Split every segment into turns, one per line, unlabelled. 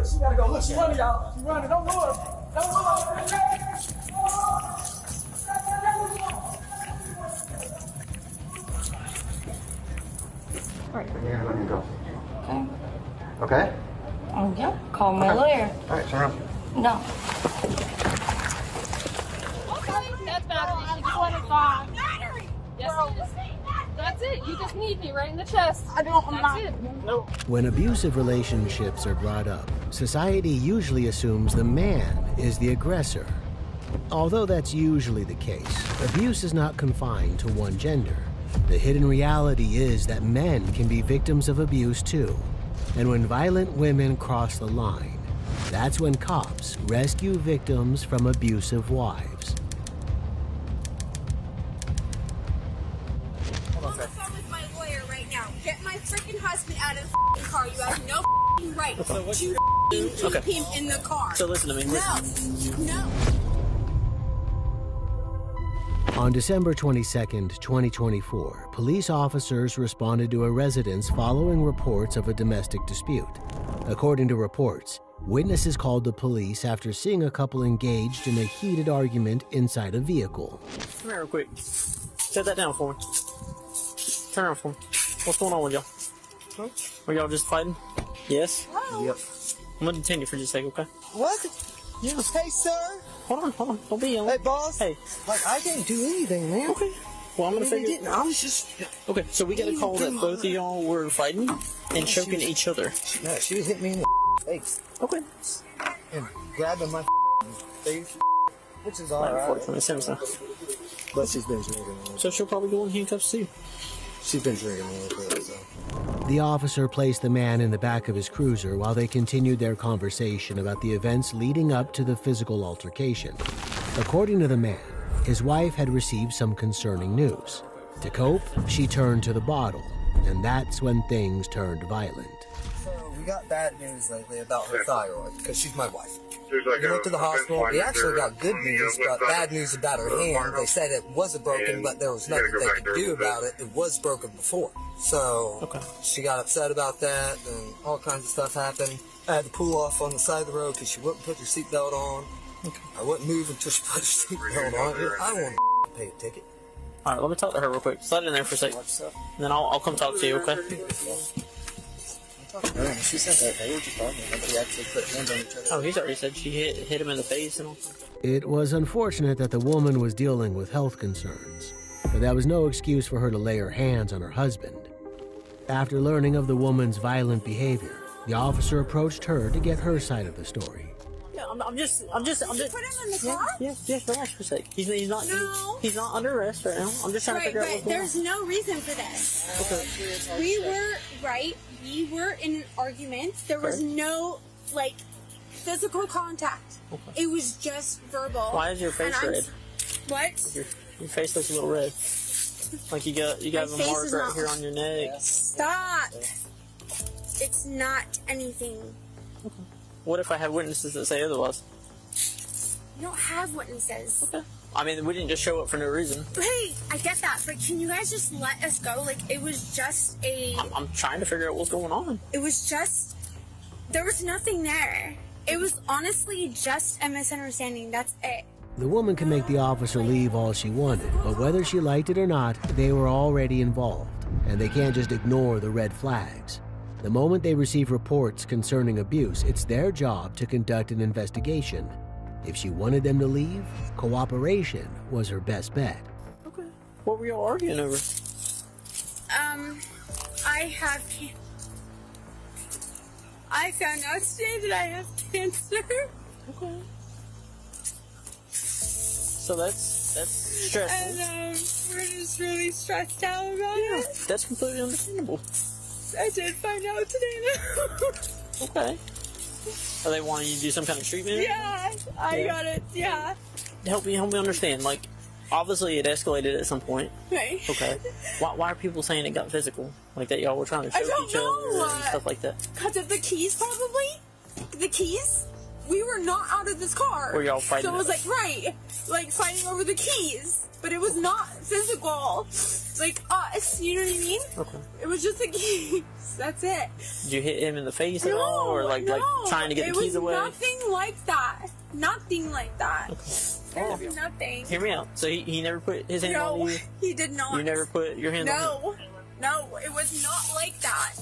Look, she gotta go. Look, she running, y'all. She running. Don't move. Don't move.
All right.
Yeah, let me go.
Okay.
Okay?
Oh, yeah. Call my lawyer.
All right, turn around.
No.
That's battery. You want to call battery? Yes, it is. That's it. You just need me right in the chest.
I don't.
That's it.
No.
When abusive relationships are brought up, society usually assumes the man is the aggressor. Although that's usually the case, abuse is not confined to one gender. The hidden reality is that men can be victims of abuse too. And when violent women cross the line, that's when cops rescue victims from abusive wives.
I'm on the phone with my lawyer right now. Get my freaking husband out of the car. You have no right to keep him in the car.
So listen to me.
No.
On December 22, 2024, police officers responded to a residence following reports of a domestic dispute. According to reports, witnesses called the police after seeing a couple engaged in a heated argument inside a vehicle.
Come here real quick. Set that down for me. Turn around for me. What's going on with y'all? Huh? Were y'all just fighting? Yes?
Hello?
Yep. I'm gonna detain you for just a second, okay?
What?
Yeah.
Hey, sir.
Hold on. Don't be yelling.
Hey, boss.
Hey.
Like, I didn't do anything, man.
Okay. Well, I'm gonna figure.
Didn't. I was just.
Okay, so we got a call that both of y'all were fighting and choking each other.
No, she was hitting me in the face.
Okay.
And grabbing my face, which is alright.
Unfortunately, since then.
But she's been drinking a little.
So she'll probably go in handcuffs too.
She's been drinking a little bit, so.
The officer placed the man in the back of his cruiser while they continued their conversation about the events leading up to the physical altercation. According to the man, his wife had received some concerning news. To cope, she turned to the bottle, and that's when things turned violent.
So we got bad news lately about her thyroid, because she's my wife. We went to the hospital. We actually got good news, but bad news about her hand. They said it wasn't broken, but there was nothing they could do about it. It was broken before. So she got upset about that, and all kinds of stuff happened. I had to pull off on the side of the road because she wouldn't put her seatbelt on. I wouldn't move until she put her seatbelt on. I don't want to pay a ticket.
All right, let me talk to her real quick. Slide in there for a second, and then I'll come talk to you, okay?
She said that they were just arguing. Nobody actually put hands on each other.
Oh, he's already said she hit him in the face and all.
It was unfortunate that the woman was dealing with health concerns, but that was no excuse for her to lay her hands on her husband. After learning of the woman's violent behavior, the officer approached her to get her side of the story.
Yeah, I'm just.
Put him in the car?
Yes, relax for a sec. He's not.
No.
He's not under arrest right now. I'm just trying to figure out what's going on.
There's no reason for this. We were in an argument. There was no, physical contact. Okay. It was just verbal.
Why is your face red?
What?
Your face looks a little red. Like you got a mark right here on your neck.
Stop. It's not anything.
Okay. What if I have witnesses that say otherwise?
You don't have witnesses.
Okay. I mean, we didn't just show up for no reason.
Hey, I get that, but can you guys just let us go? It was just a...
I'm trying to figure out what's going on.
It was just... There was nothing there. It was honestly just a misunderstanding. That's it.
The woman can make the officer leave all she wanted, but whether she liked it or not, they were already involved, and they can't just ignore the red flags. The moment they receive reports concerning abuse, it's their job to conduct an investigation. If she wanted them to leave, cooperation was her best bet.
Okay. What were y'all arguing over?
I found out today that I have cancer.
Okay. So that's stressful.
And we're just really stressed out about it.
That's completely understandable.
I did find out today.
Okay. Are they wanting you to do some kind of treatment?
Yeah, I got it. Yeah.
Help me understand. Obviously it escalated at some point.
Right.
Okay. Why are people saying it got physical? Like that y'all were trying to choke each other and stuff like that?
Because of the keys, probably. The keys. We were not out of this car.
Were y'all fighting?
So it was fighting over the keys, but it was not physical. like us. You know what I mean?
Okay.
It was just the keys. That's it.
Did you hit him in the face at all, or like trying to get the keys away?
Nothing like that. Nothing like that.
Oh.
There's nothing.
Hear me out. So he never put his hand on you?
He did not.
You never put your hand on him?
No, it was not like that.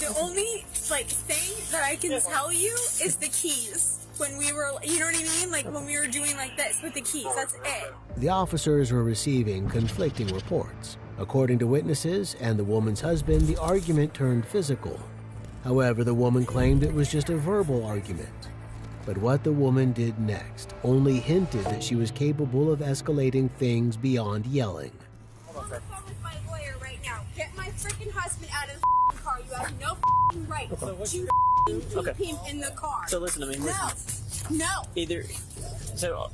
The only thing that I can tell you is the keys. When we were, you know what I mean? Like when we were doing like this with the keys, that's it.
The officers were receiving conflicting reports. According to witnesses and the woman's husband, the argument turned physical. However, the woman claimed it was just a verbal argument. But what the woman did next only hinted that she was capable of escalating things beyond yelling.
I'm on the phone with my lawyer right now. Get my freaking husband out of the car. You have no right to keep him in the car.
So listen to me.
No.
Either. So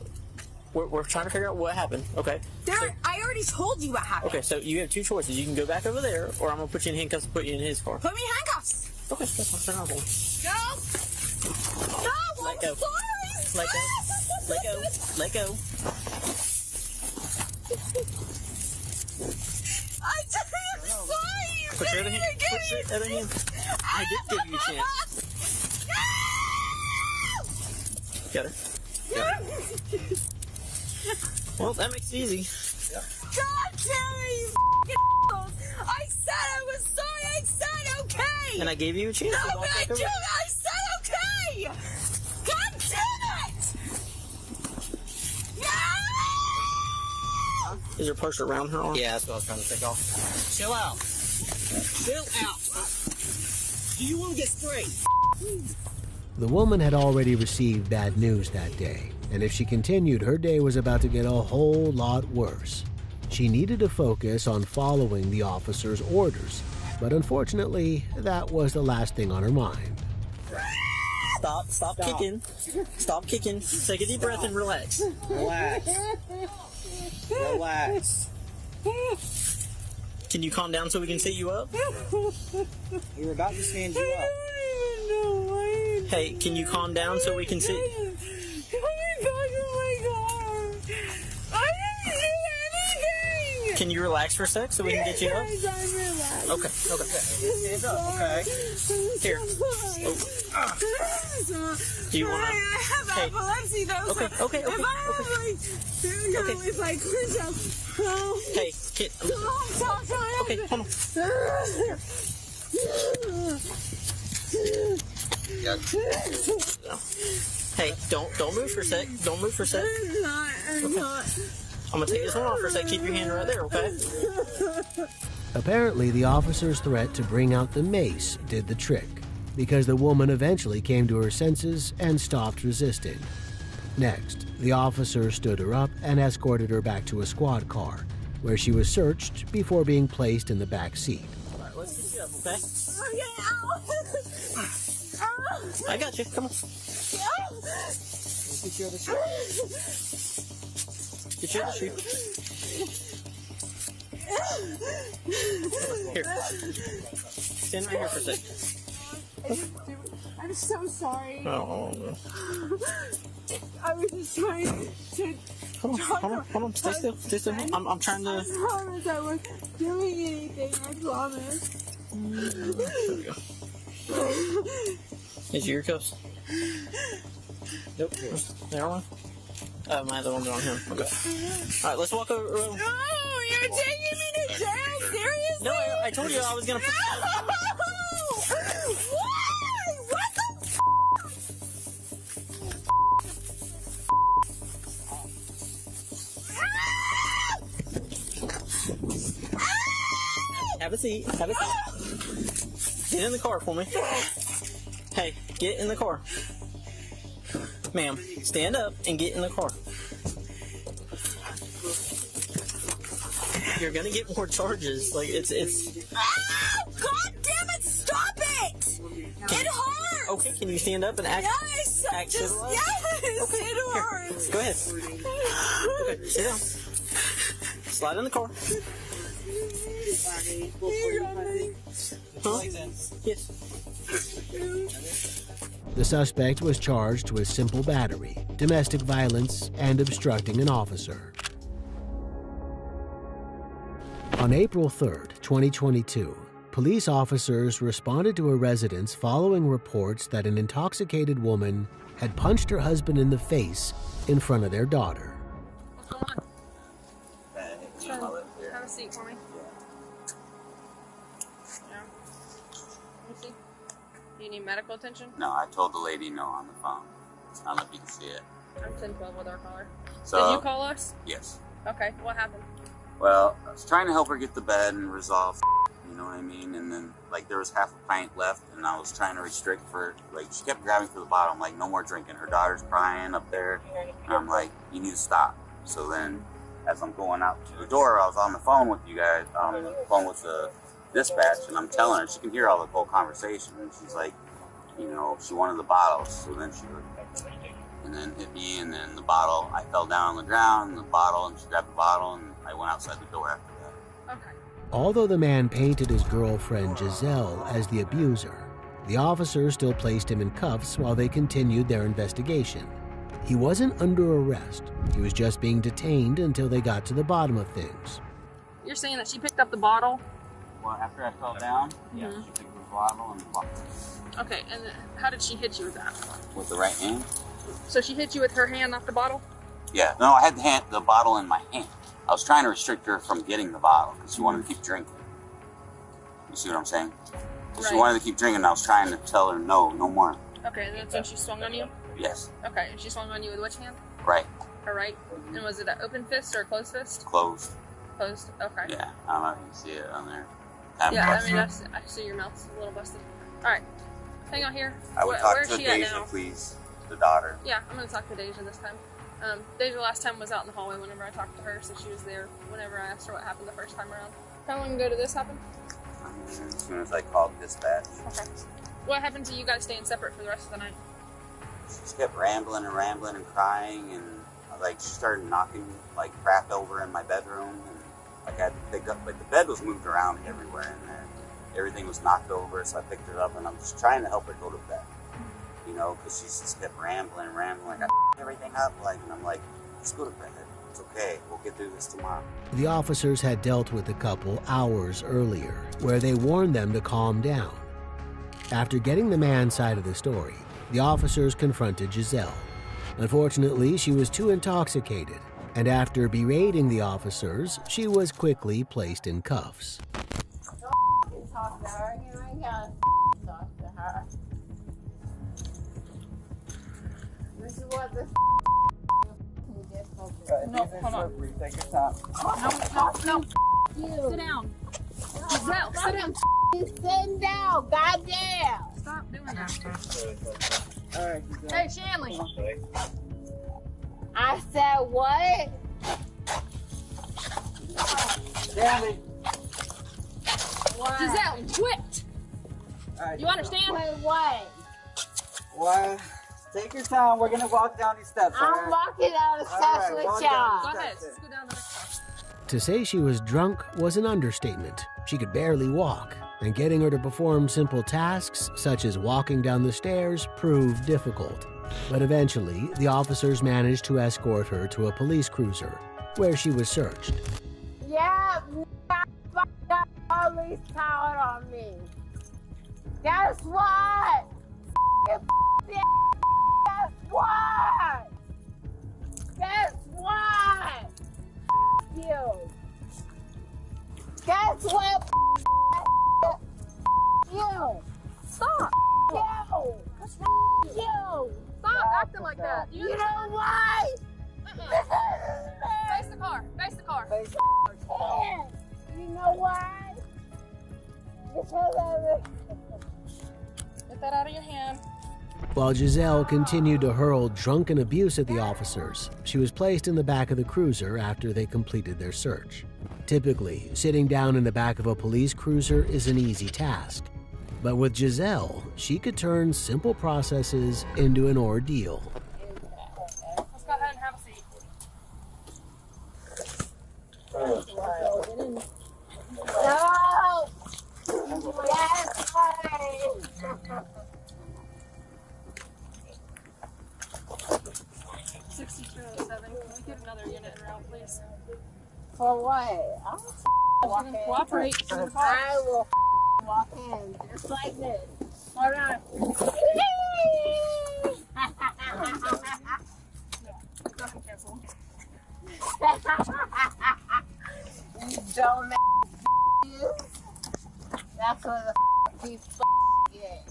we're trying to figure out what happened. Okay.
I already told you what happened.
Okay. So you have two choices. You can go back over there, or I'm gonna put you in handcuffs and put you in his car.
Put me in handcuffs.
Okay. That's fine. Turn on.
No. No.
Let go.
Sorry.
Let go. Let go. Let go.
I'm sorry.
Put your other hand. Put your other hand. I did give you a chance. Got her. Well, that makes it easy.
God damn it, you I said I was sorry. I said okay.
And I gave you a chance.
No, but I said okay. God damn it. No.
Is there pressure around her arm?
Yeah, that's what I was trying to take off. Chill out. Chill out. Do you want to get straight?
The woman had already received bad news that day, and if she continued, her day was about to get a whole lot worse. She needed to focus on following the officer's orders, but unfortunately, that was the last thing on her mind.
Stop kicking. Stop kicking. Take a deep breath and relax.
Relax. Relax.
Can you calm down so we can sit you up?
We were about to stand you up.
Hey, can you calm down so we can sit? Can you relax for a sec so we can get you up? Okay.
Stand up, okay?
Here. Do you want to?
I have epilepsy though.
Okay.
If I clench up.
Hey, get. Okay, hold on. Hey, don't move for a sec. Don't move for a sec.
I'm not.
I'm gonna take this one off for a sec. Keep your hand right there, okay?
Apparently, the officer's threat to bring out the mace did the trick, because the woman eventually came to her senses and stopped resisting. Next, the officer stood her up and escorted her back to a squad car, where she was searched before being placed in the back seat.
All right, let's get you up, okay?
Okay, ow.
I got you. Come on.
Get your other shoe.
Get your other shoe. Here. Stand right here for a sec.
I'm so sorry.
Oh, no.
I was just trying to.
Hold on. Stay still. I'm trying to.
I promise I wasn't doing anything. I promise.
There we go. Is your cuffs? Nope. There one. My other one's on him. Okay. All right, let's walk over.
No, you're taking me to jail. Seriously?
No, I told you I was gonna.
Why? What the?
Have a seat. Get in the car for me. Hey, get in the car. Ma'am, stand up and get in the car. You're gonna get more charges. Like, it's...
Ow! God damn it! Stop it! It hurts!
Okay, can you stand up and act...
Yes!
act
Just,
civilized?
yes!
Okay,
It
here.
hurts!
Go ahead. Okay, sit down. Slide in the car.
You got me.
Huh? Yes.
The suspect was charged with simple battery, domestic violence, and obstructing an officer. On April 3rd, 2022, police officers responded to a residence following reports that an intoxicated woman had punched her husband in the face in front of their daughter.
What's going on? Have a seat for me. Yeah. Let me see. Do you need medical attention?
No, I told the lady no on the phone. I don't know if you can see it.
I'm 1012 with our caller.
So,
did you call us?
Yes.
Okay, what happened?
Well, I was trying to help her get to bed and resolve, you know what I mean? And then, like, there was half a pint left, and I was trying to restrict for, like, she kept grabbing for the bottle. I'm like, no more drinking. Her daughter's crying up there. And I'm like, you need to stop. So then, as I'm going out to the door, I was on the phone with you guys, on the phone with the dispatch, and I'm telling her, she can hear all the whole conversation. And she's like, you know, she wanted the bottles. So then she and then hit me, and then the bottle, I fell down on the ground, and the bottle, and she grabbed the bottle, and I went outside the door after that.
Okay.
Although the man painted his girlfriend Giselle as the abuser, the officers still placed him in cuffs while they continued their investigation. He wasn't under arrest. He was just being detained until they got to the bottom of things.
You're saying that she picked up the bottle?
Well, after I fell down, yeah, she picked the bottle and the bottle.
Okay, and how did she hit you with that?
With the right hand?
So she hit you with her hand, not the bottle?
Yeah, no, I had the bottle in my hand. I was trying to restrict her from getting the bottle because she wanted to keep drinking. You see what I'm saying? So
right.
She wanted to keep drinking, and I was trying to tell her no more.
Okay, and that's when she swung on you?
Yes.
Okay, and she swung on you with which hand?
Right.
Her right. And was it an open fist or a closed fist?
Closed.
Closed, okay.
Yeah, I don't know if you can see it on there.
Yeah, I mean, I see your mouth's a little busted. Alright, hang on here.
I would talk
Where's
to
she at
Deja,
now?
please, the daughter.
Yeah, I'm going to talk to Deja this time. Deja last time was out in the hallway whenever I talked to her, so she was there whenever I asked her what happened the first time around. How long ago did this happen?
As soon as I called dispatch.
Okay. What happened to you guys staying separate for the rest of the night?
She just kept rambling and crying, and like she started knocking like crap over in my bedroom, and like I had to pick up, like the bed was moved around everywhere in there. Everything was knocked over, so I picked her up, and I'm just trying to help her go to bed. You know, because she just kept rambling. Like, I everything up, like, and I'm like, let's go to bed. It's okay. We'll get through this tomorrow.
The officers had dealt with the couple hours earlier, where they warned them to calm down. After getting the man's side of the story, the officers confronted Giselle. Unfortunately, she was too intoxicated, and after berating the officers, she was quickly placed in cuffs.
Talk to her. You ain't gotta talk to her. This is what this
No, hold on.
Take your time.
No.
you.
Sit down. Giselle, sit down.
Sit down, goddamn.
Stop doing that.
All right.
Hey, Shanley.
I said what?
Danny.
What?
Giselle, quit.
All right.
You understand?
Wait, what?
What? Take your time. We're gonna walk down these steps. all
I'm
right?
walking down the steps
All right,
with
walk down
y'all.
Go ahead.
That's it.
Let's go down the next one.
To say she was drunk was an understatement. She could barely walk, and getting her to perform simple tasks, such as walking down the stairs, proved difficult. But eventually, the officers managed to escort her to a police cruiser, where she was searched.
Yeah, got police power on me. Guess what? Guess what? Guess what? You. Guess what? You.
Stop.
You.
What's wrong?
You.
Stop acting like that.
You know why?
Face the car. Face the car.
You know why? Because of
Get that out of your hand.
While Giselle continued to hurl drunken abuse at the officers, she was placed in the back of the cruiser after they completed their search. Typically, sitting down in the back of a police cruiser is an easy task. But with Giselle, she could turn simple processes into an ordeal.
Let's go ahead and have a seat.
No! Yes, honey!
6207. Can we get another unit in route, please?
For what? walk in.
Cooperate.
I will walk in just like this. Hold on. You don't you. That's what the you get.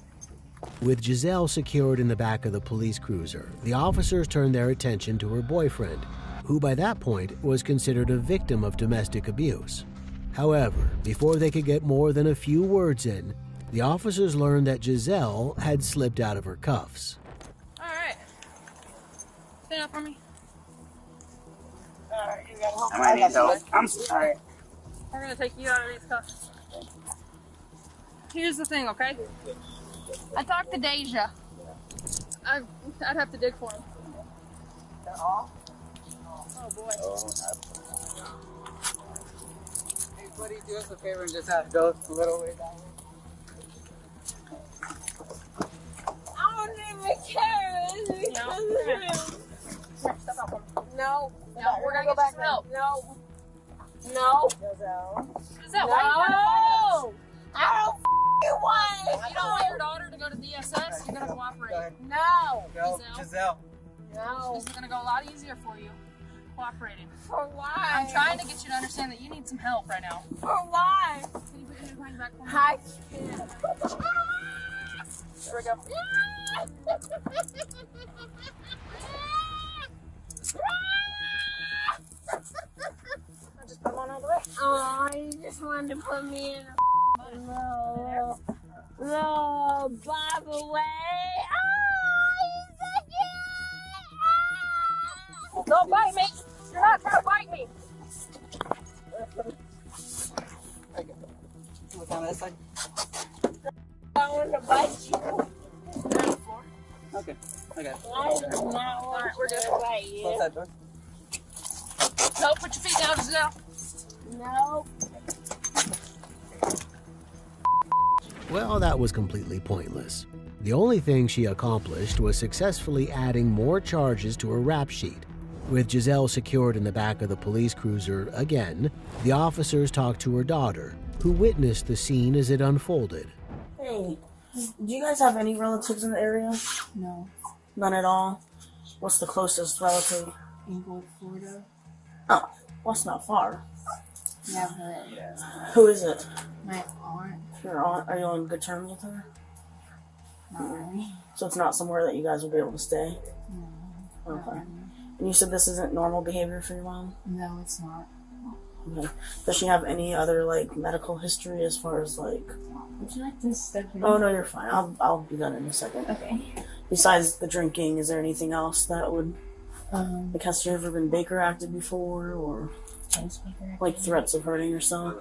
With Giselle secured in the back of the police cruiser, the officers turned their attention to her boyfriend, who by that point was considered a victim of domestic abuse. However, before they could get more than a few words in, the officers learned that Giselle had slipped out of her cuffs.
Alright. Stand up for me.
Alright, you gotta hold
I might need help.
I'm sorry.
We're gonna take you out of these cuffs. Here's the thing, okay? I talked to Deja. I'd have to dig for him.
All?
Oh boy.
Hey, buddy, do us a favor and just have to go a little way down.
I don't even care. It's because of him.
Here, step out for me.
No.
No, we're gonna get you some help.
No. No.
Giselle, why are you trying to fight us?
I don't want.
You don't want your daughter to go to DSS? You're gonna cooperate.
No.
Go,
Giselle.
No.
This is gonna go a lot easier for you. Cooperating.
For why?
I'm trying to get you to understand that you need some help right now.
For why?
Can you put your hand back for me?
I
There we go. I'll just put them on all the way.
Oh, you just wanted to put me in a no, Bob away. Oh,
Don't bite me! You're not trying to bite me!
What's on this side?
I want to bite you.
Okay, I got it.
I do not want
we're good.
to bite
Close
you.
that door.
No, put your feet down, Giselle.
No.
Well, that was completely pointless. The only thing she accomplished was successfully adding more charges to her rap sheet. With Giselle secured in the back of the police cruiser again, the officers talked to her daughter, who witnessed the scene as it unfolded.
Hey, do you guys have any relatives in the area?
No.
None at all? What's the closest relative?
Inglewood, Florida.
Oh, well, that's not far.
Never.
Who is it?
My aunt.
Are you on good terms with her?
Not really.
So it's not somewhere that you guys will be able to stay?
No.
Okay. And you said this isn't normal behavior for your mom?
No, it's not.
Okay. Does she have any other, like, medical history as far as, like...
Would you like to step in?
Oh, no, you're fine. I'll be done in a second.
Okay.
Besides the drinking, is there anything else that would... like, has she ever been Baker acted before, or... like, threats of hurting herself?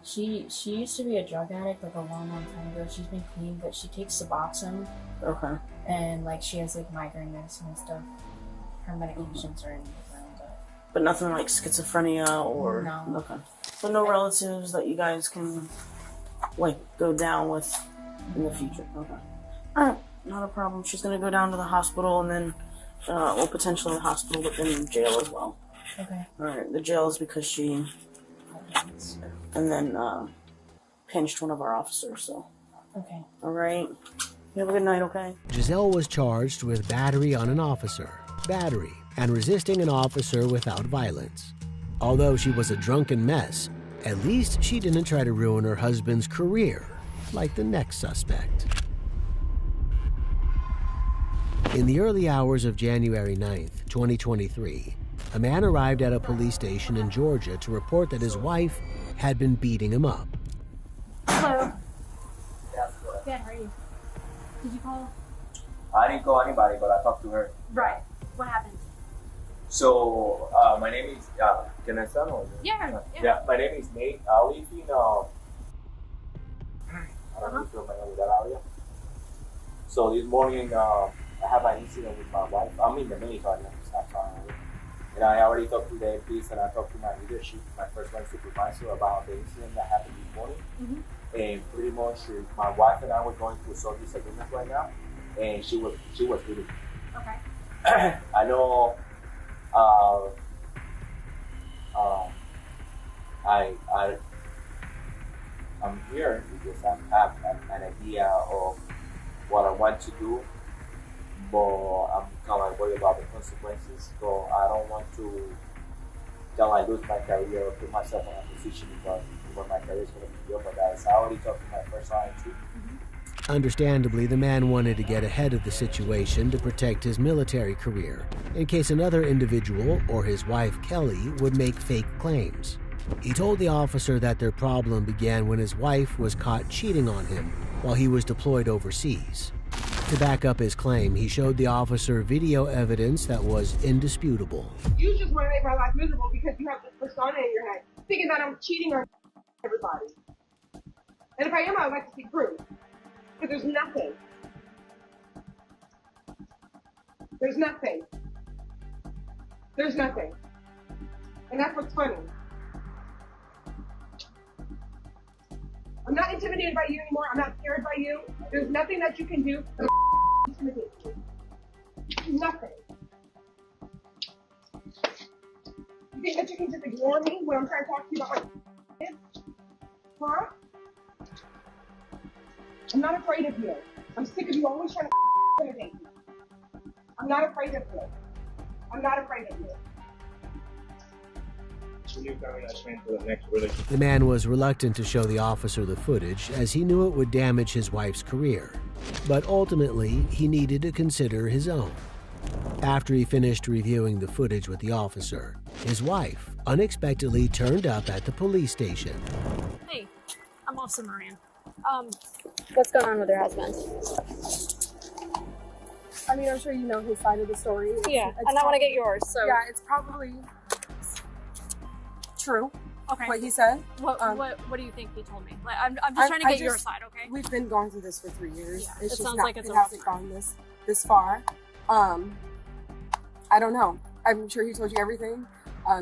She used to be a drug addict, like, a long time ago. She's been clean, but she takes Suboxone.
Okay.
And, like, she has, like, migraine medicine and stuff. Her medications are in the ground.
But nothing like schizophrenia or...
No.
Okay. So no relatives that you guys can, like, go down with in the future? Okay. Alright, not a problem. She's gonna go down to the hospital and then, well, potentially the hospital, but then jail as well.
Okay.
Alright, the jail is because she... and then, pinched one of our officers, so...
Okay.
Alright. You have a good night, okay?
Giselle was charged with battery on an officer, battery, and resisting an officer without violence. Although she was a drunken mess, at least she didn't try to ruin her husband's career, like the next suspect. In the early hours of January 9th, 2023, a man arrived at a police station in Georgia to report that his wife had been beating him up.
Hello. Good, how are you? Did you call?
I didn't call anybody, but I talked to her.
Right. What happened?
So, my name is, can I start or?
Yeah.
Yeah, my name is Nate. I live in, I don't know if you're familiar with that area. So this morning, I have an incident with my wife. I'm in the military, it's not far away. And I already talked to the MPs and I talked to my leadership, my first line supervisor, about the incident that happened this morning.
Mm-hmm.
And pretty much, my wife and I were going through some disagreements right now, and she was beating me.
Okay.
I know I'm here because I have an idea of what I want to do, but I'm kind of like worried about the consequences. So I don't want to lose my career or put myself in a position where my career is going to be jeopardized. I already talked to my first line too.
Understandably, the man wanted to get ahead of the situation to protect his military career in case another individual or his wife Kelly would make fake claims. He told the officer that their problem began when his wife was caught cheating on him while he was deployed overseas. To back up his claim, he showed the officer video evidence that was indisputable.
You just want to make my life miserable because you have this persona in your head, thinking that I'm cheating on everybody. And if I am, I would like to see proof. Because there's nothing. There's nothing. There's nothing. And that's what's funny. I'm not intimidated by you anymore. I'm not scared by you. There's nothing that you can do to intimidate me. Nothing. You think that you can just ignore me when I'm trying to talk to you about my kids? Huh? I'm not afraid of you. I'm sick of you always trying to intimidate me. I'm not afraid of you. I'm not afraid of you.
The man was reluctant to show the officer the footage as he knew it would damage his wife's career. But ultimately, he needed to consider his own. After he finished reviewing the footage with the officer, his wife unexpectedly turned up at the police station.
Hey, I'm Officer Moran. What's going on with your husband?
I mean, I'm sure you know his side of the story.
Yeah, and I want to get yours. So
yeah, it's probably true.
Okay.
What he said.
What do you think he told me? Like, I'm just trying to get your side, okay?
We've been going through this for 3 years.
Yeah,
it's
it
just
sounds
not,
like it's
it hasn't gone this far. I don't know. I'm sure he told you everything.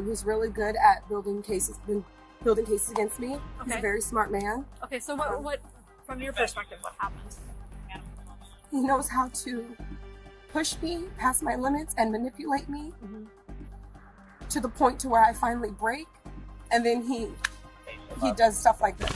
He's really good at building cases against me. Okay. He's a very smart man.
Okay, so what from your perspective, what happened?
He knows how to push me past my limits and manipulate me to the point to where I finally break, and then he does stuff like this.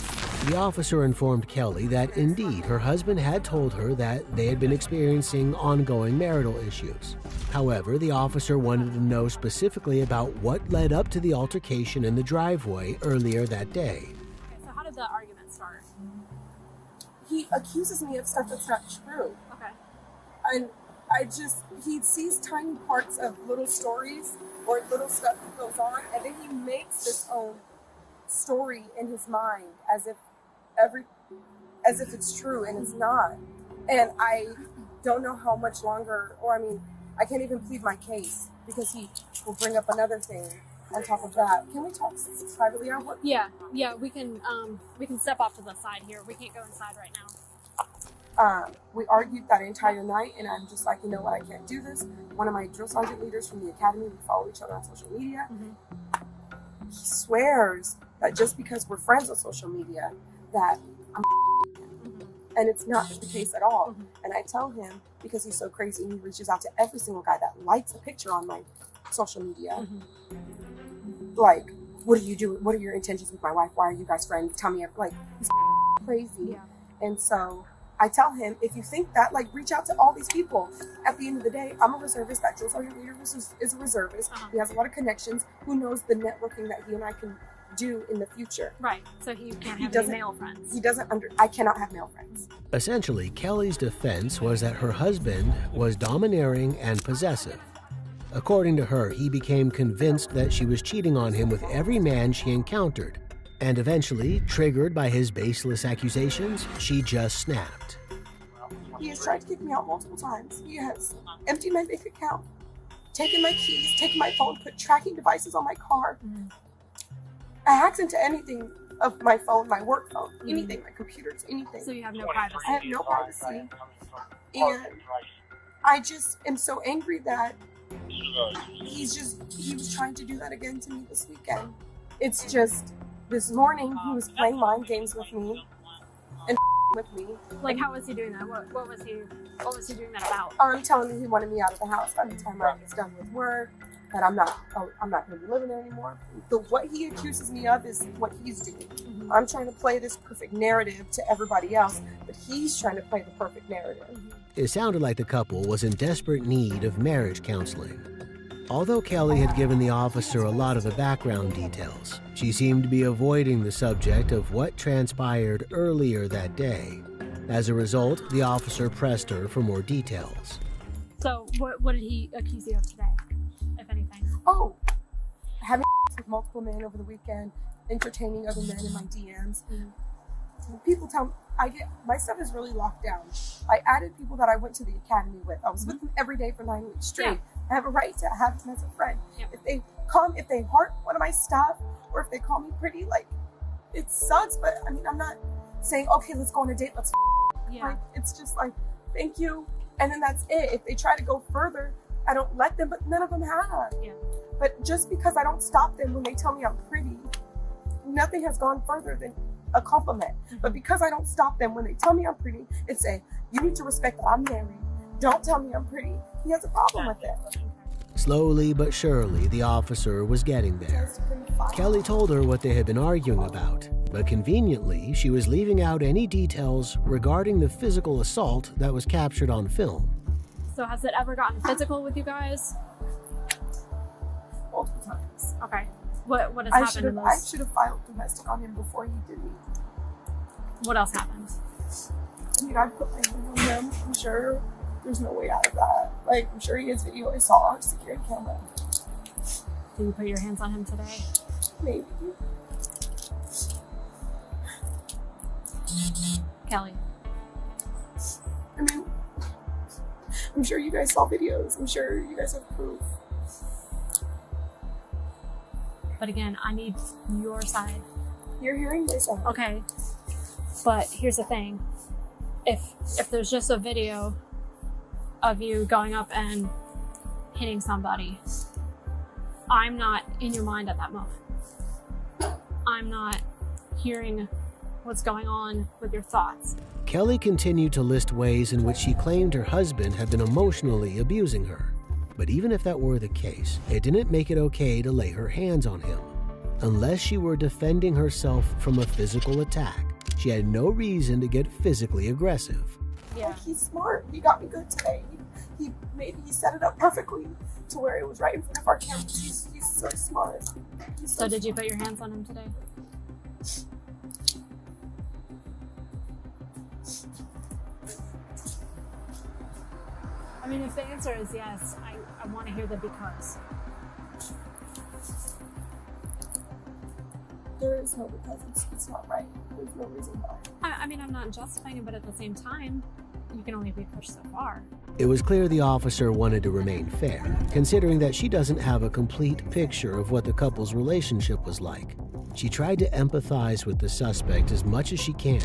The officer informed Kelly that indeed her husband had told her that they had been experiencing ongoing marital issues. However, the officer wanted to know specifically about what led up to the altercation in the driveway earlier that day.
Okay, so how did the argument start?
He accuses me of stuff that's not true.
Okay.
And he sees tiny parts of little stories or little stuff that goes on, and then he makes this own story in his mind as if it's true, and it's not. And I don't know how much longer, I can't even plead my case because he will bring up another thing on top of that. Can we talk privately on what?
Yeah, we can step off to the side here. We can't go inside right now.
We argued that entire night, and I'm just like, you know what, I can't do this. One of my drill sergeant leaders from the academy, we follow each other on social media. He swears that just because we're friends on social media, that I'm and it's not the case at all. And I tell him, because he's so crazy, he reaches out to every single guy that likes a picture on my social media. Like, what do you do? What are your intentions with my wife? Why are you guys friends? Tell me, like, he's crazy. Yeah. And so I tell him, if you think that, like, reach out to all these people. At the end of the day, I'm a reservist. That drill sergeant leader is a reservist. He has a lot of connections. Who knows the networking that he and I can do in the future.
Right. So he can't have any male friends.
I cannot have male friends.
Essentially, Kelly's defense was that her husband was domineering and possessive. According to her, he became convinced that she was cheating on him with every man she encountered. And eventually, triggered by his baseless accusations, she just snapped.
He has tried to kick me out multiple times. He has emptied my bank account, taken my keys, taken my phone, put tracking devices on my car. I hacked into anything of my phone, my work phone, anything, my computers, anything.
So you have no privacy.
I have no privacy. And I just am so angry that he was trying to do that again to me this weekend. It's just, this morning he was playing mind games with me and with me.
Like, how was he doing that? What was he doing that about?
I'm telling you, he wanted me out of the house by the time I was done with work. that I'm not going to be living there anymore. What he accuses me of is what he's doing.
Mm-hmm.
I'm trying to play this perfect narrative to everybody else, but he's trying to play the perfect narrative.
It sounded like the couple was in desperate need of marriage counseling. Although Kelly had given the officer a lot of the background details, she seemed to be avoiding the subject of what transpired earlier that day. As a result, the officer pressed her for more details.
So, what did he accuse you of today, if anything?
Oh, having with multiple men over the weekend, entertaining other men in my DMs. People tell me, my stuff is really locked down. I added people that I went to the academy with. I was with them every day for 9 weeks straight.
Yeah.
I have a right to have them as a friend.
Yeah.
If they heart one of my stuff, or if they call me pretty, like, it sucks, but I mean, I'm not saying, okay, let's go on a date, let's
Yeah.
like, it's just like, thank you, and then that's it. If they try to go further, I don't let them, but none of them have.
Yeah.
But just because I don't stop them when they tell me I'm pretty, nothing has gone further than a compliment. But because I don't stop them when they tell me I'm pretty and say, you need to respect that I'm married, don't tell me I'm pretty, he has a problem with it.
Slowly but surely, the officer was getting there. Kelly told her what they had been arguing about, but conveniently, she was leaving out any details regarding the physical assault that was captured on film.
So has it ever gotten physical with you guys?
Multiple times.
Okay. What has happened in those?
I should have filed domestic on him before he did me.
What else happened?
I mean, I put my hand on him. I'm sure there's no way out of that. Like, I'm sure he has video. I saw on security camera.
Did you put your hands on him today?
Maybe.
Kelly.
I mean, I'm sure you guys saw videos. I'm sure you guys have proof.
But again, I need your side.
You're hearing my side.
Okay. But here's the thing. If there's just a video of you going up and hitting somebody, I'm not in your mind at that moment. I'm not hearing what's going on with your thoughts.
Kelly continued to list ways in which she claimed her husband had been emotionally abusing her. But even if that were the case, it didn't make it okay to lay her hands on him. Unless she were defending herself from a physical attack, she had no reason to get physically aggressive.
Yeah. Like, he's smart. He got me good today. He set it up perfectly to where it was right in front of our cameras. He's so smart.
So did you put your hands on him today? I mean, if the answer is yes, I want to hear the because.
There is no because. It's not right. There's no reason why.
I mean, I'm not justifying it, but at the same time, you can only be pushed so far.
It was clear the officer wanted to remain fair, considering that she doesn't have a complete picture of what the couple's relationship was like. She tried to empathize with the suspect as much as she can,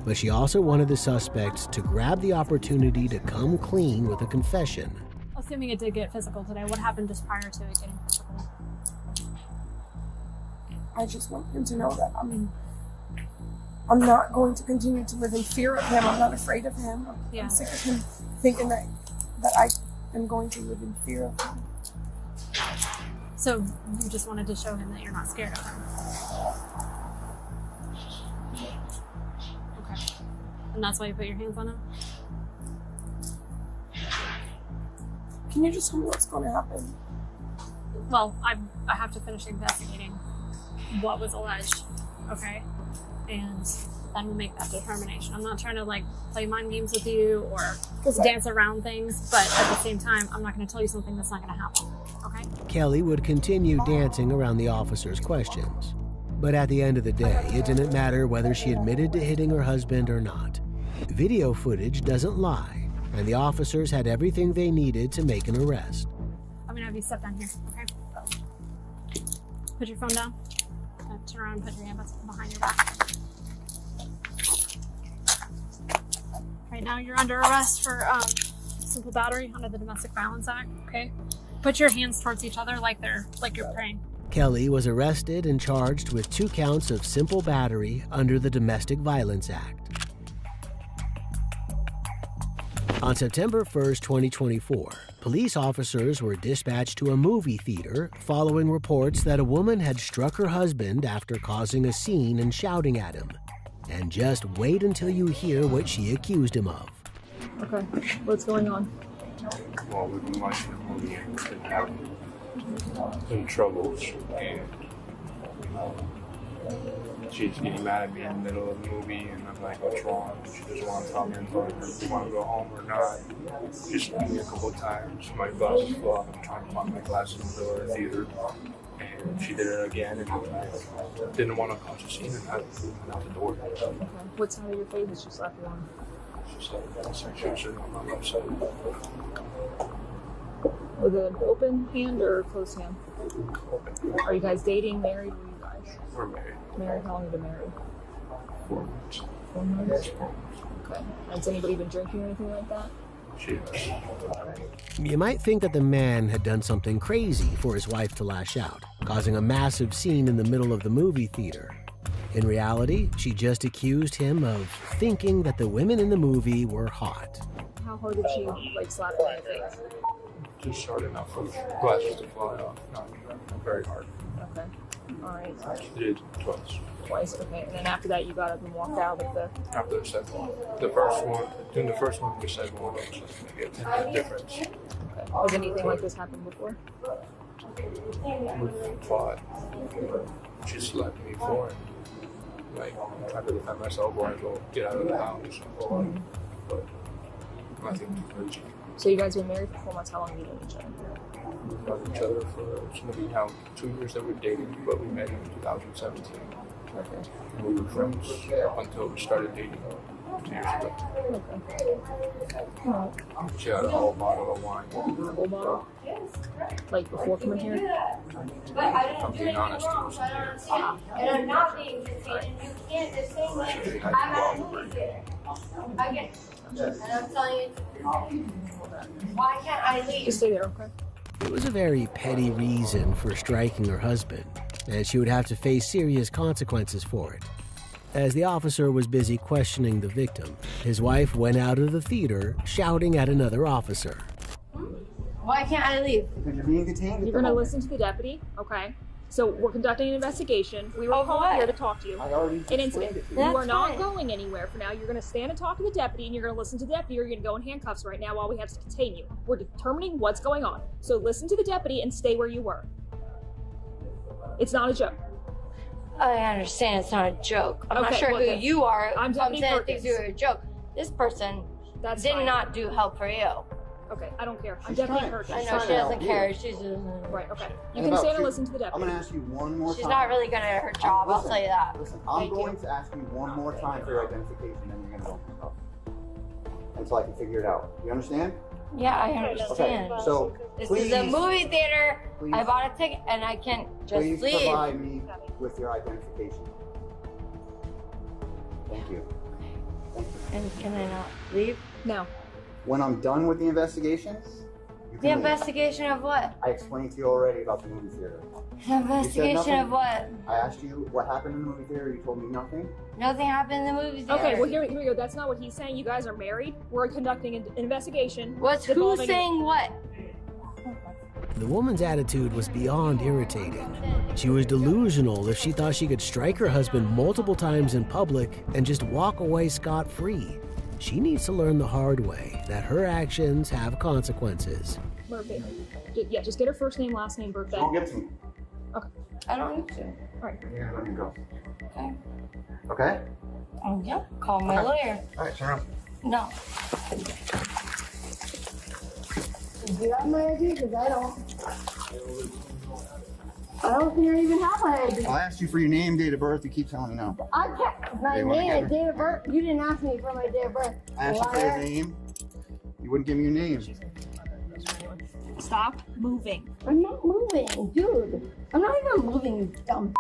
but she also wanted the suspect to grab the opportunity to come clean with a confession.
Assuming it did get physical today, what happened just prior to it getting physical?
I just want him to know that I'm not going to continue to live in fear of him. I'm not afraid of him. I'm sick of him thinking that I am going to live in fear of him.
So you just wanted to show him that you're not scared of him? Okay. And that's why you put your hands on him?
Can you just tell me what's going to happen?
Well, I have to finish investigating what was alleged, okay? And then we'll make that determination. I'm not trying to like play mind games with you or dance around things, but at the same time, I'm not going to tell you something that's not going to happen, okay?
Kelly would continue dancing around the officer's questions. But at the end of the day, it didn't matter whether she admitted to hitting her husband or not. Video footage doesn't lie, and the officers had everything they needed to make an arrest.
I'm going to have you step down here, okay? Put your phone down. Turn around and put your hand behind your back. Right now you're under arrest for simple battery under the Domestic Violence Act, okay? Put your hands towards each other like you're praying.
Kelly was arrested and charged with 2 counts of simple battery under the Domestic Violence Act. On September 1st, 2024, police officers were dispatched to a movie theater following reports that a woman had struck her husband after causing a scene and shouting at him. And just wait until you hear what she accused him of.
Okay, what's going on?
Well, we've been watching the movie and been having some troubles, and she's getting mad at me in the middle of the movie, and I'm like, what's wrong? She doesn't want to tell me. I'm telling her if we want to go home or not. Just me a couple of times. My glasses fell off. I'm trying to find my glasses in the middle of the theater, and she did it again, and I didn't want to cause a scene, and I went out the door.
Okay. What side of your face did she slap you on?
She said, she was sitting on my left side.
With an open hand or a closed hand?
Open.
Are you guys dating, married? What are you guys?
We're married.
Married? How long have you been married?
4 months.
4 months? Okay. Has anybody been drinking or anything like that?
She is.
You might think that the man had done something crazy for his wife to lash out, causing a massive scene in the middle of the movie theater. In reality, she just accused him of thinking that the women in the movie were hot.
How hard did she slap you in the face?
Just hard enough for the glasses to fly off. Not very hard.
Okay. Alright.
She did it twice.
Twice, okay. And then after that, you got up and walked out with the...
After the second one. The first one, doing the first one, the second one, it was like maybe a 10-minute difference.
Okay. Has anything like this happened before?
We fought. She slapped me for it. Like, I tried to defend myself or I go get out of the house. But nothing too crazy.
So you guys been married for 4 months. How long have you known each other?
We've known each other for, it's going to be now 2 years that we're dating, but we met in 2017.
Okay.
And we were friends up until we started dating 2 years ago.
Okay.
She had a whole bottle of wine.
A whole bottle? Like before coming here?
I'm being honest, it was here.
And I'm not being detained. You can't detain me. I'm at a movie theater. I get, and I'm telling you, why can't I leave?
Just stay there, okay?
It was a very petty reason for striking her husband, and she would have to face serious consequences for it. As the officer was busy questioning the victim, his wife went out of the theater shouting at another officer.
Why can't I leave?
Because you're being detained.
You're going to listen to the deputy, okay? So we're conducting an investigation. We were called here to talk to you.
I already explained it to you.
You are not going anywhere for now. You're going to stand and talk to the deputy, and you're going to listen to the deputy, or you're going to go in handcuffs right now while we have to detain you. We're determining what's going on. So listen to the deputy and stay where you were. It's not a joke.
I understand it's not a joke. I'm not sure who you are. I'm saying things are a joke. This person did not do help for you.
Okay, I don't care. I'm definitely hurt.
I know she doesn't care. She's just...
Right, okay. You can stand and listen to the deputy.
I'm going to ask you one more time.
She's not really good at her job, I'll tell you that.
Listen, I'm going to ask you one more time for your identification, then you're going to go up. Until I can figure it out. You understand?
Yeah, I understand.
Okay, so
this is a movie theater. I bought a ticket and I can't just leave.
Please provide me with your identification. Thank you. Thank you.
And can I not leave?
No.
When I'm done with the investigation, you can
The investigation of what?
I explained to you already about the movie theater.
The investigation of what?
I asked you what happened in the movie theater. You told me nothing.
Nothing happened in the movie theater.
Okay, well here we go. That's not what he's saying. You guys are married. We're conducting an investigation.
Who's saying what?
The woman's attitude was beyond irritating. She was delusional if she thought she could strike her husband multiple times in public and just walk away scot-free. She needs to learn the hard way that her actions have consequences.
Murphy. Yeah, just get her first name, last name, birthday.
Don't get to me.
Okay.
I don't need to.
All right.
Yeah, let me go.
Okay.
Okay?
Oh, yeah. Call my lawyer.
All right, turn around.
No. Do you have my ID? Because I don't. I don't think I even have my ID.
I asked you for your name, date of birth. You keep telling me no.
I can't. My name and date of birth. You didn't ask me for my date of birth.
I asked you for your name. You wouldn't give me your name.
Stop moving.
I'm not moving, dude. I'm not even moving, you dumb.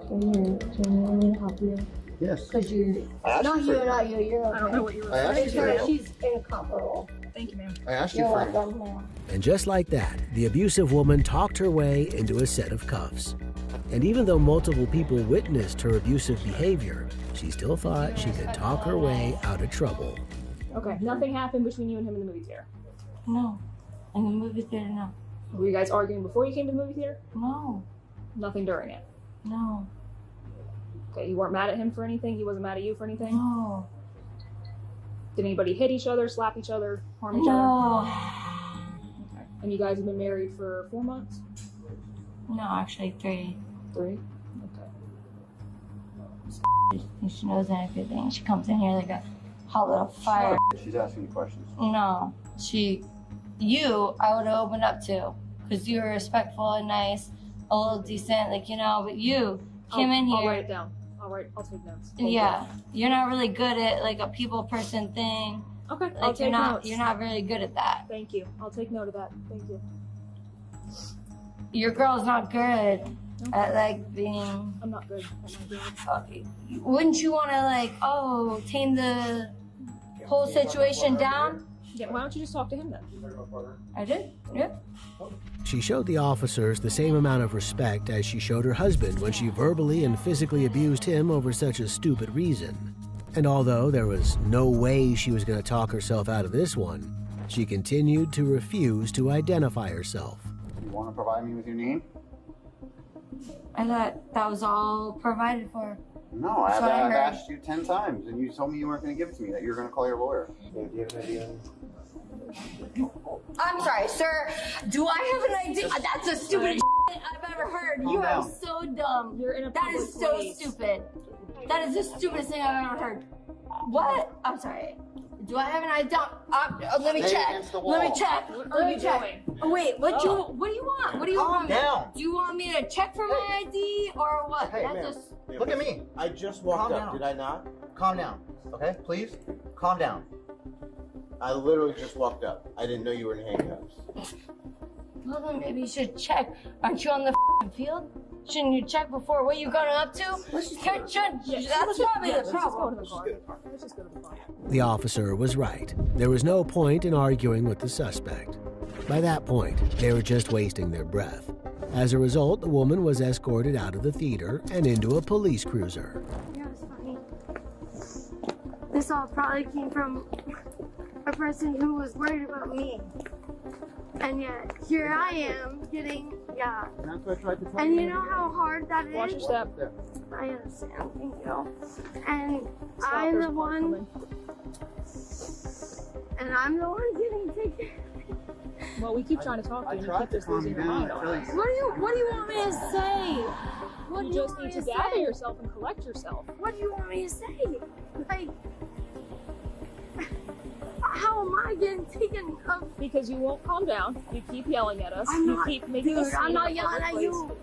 Can you help you?
Yes.
Because you're not you, not you. You're okay.
I don't know what you're
referring to.
She's incomparable.
Thank you, ma'am.
I asked you for it.
And just like that, the abusive woman talked her way into a set of cuffs. And even though multiple people witnessed her abusive behavior, she still thought she could talk her way out of trouble.
Okay, nothing happened between you and him in the movie theater?
No. In the movie theater, no.
Were you guys arguing before you came to the movie theater?
No.
Nothing during it?
No.
Okay, you weren't mad at him for anything? He wasn't mad at you for anything?
No.
Did anybody hit each other, slap each other, harm each
No.
other? Okay. And you guys have been married for 4 months?
No, actually 3.
3?
She knows everything. She comes in here like a hot little fire.
She's asking you questions.
No. You, I would have opened up to. Because you were respectful and nice, a little decent, like, you know, but you came in here.
I'll write it down. I'll take notes.
Yeah. You're not really good at, like, a people person thing.
Okay,
Like,
I'll take notes.
You're not really good at that.
Thank you. I'll take note of that. Thank you.
Your girl's not good at, like, being...
I'm not good at my girl.
Wouldn't you want to, like, tame the whole situation down?
Yeah, why don't you just talk to him then?
I did, yeah.
She showed the officers the same amount of respect as she showed her husband when she verbally and physically abused him over such a stupid reason. And although there was no way she was going to talk herself out of this one, she continued to refuse to identify herself.
You want to provide me with your name?
I thought that was all provided for.
No, I've asked you 10 times, and you told me you weren't going to give it to me, that you were going to call your lawyer. Do you have an idea?
I'm sorry, sir. Do I have an idea? That's the stupidest shit I've ever heard. You are so dumb. That is so stupid. That is the stupidest thing I've ever heard. What? I'm sorry. Do I have an idea? Let me check. Let me check. Let me check. Oh, wait, what do you want? What do you want?
Down.
Do you want me to check for my ID or what?
Hey, ma'am. Look at me. I just walked up, did I not? Calm down, okay? Please, calm down. I literally just walked up. I didn't know you were in handcuffs.
Well, then maybe you should check. Aren't you on the field? Shouldn't you check before what you got up to? That's probably the problem.
Let's just go to the car.
The officer was right. There was no point in arguing with the suspect. By that point, they were just wasting their breath. As a result, the woman was escorted out of the theater and into a police cruiser.
Yeah, it's funny. This all probably came from a person who was worried about me. And yet, here I am getting, And you know how hard that is?
Watch your step.
I understand, thank you. And I'm the one getting taken.
Well, we keep trying to talk to you, and you keep just losing your mind on us.
What do you want me to say? What
You
do you
just
want
need
me
to
to
gather
say?
yourself and collect yourself.
What do you want me to say? Like, how am I getting taken up?
Because you won't calm down. You keep yelling at us.
I'm
you
not,
keep making us.
I'm not yelling at you.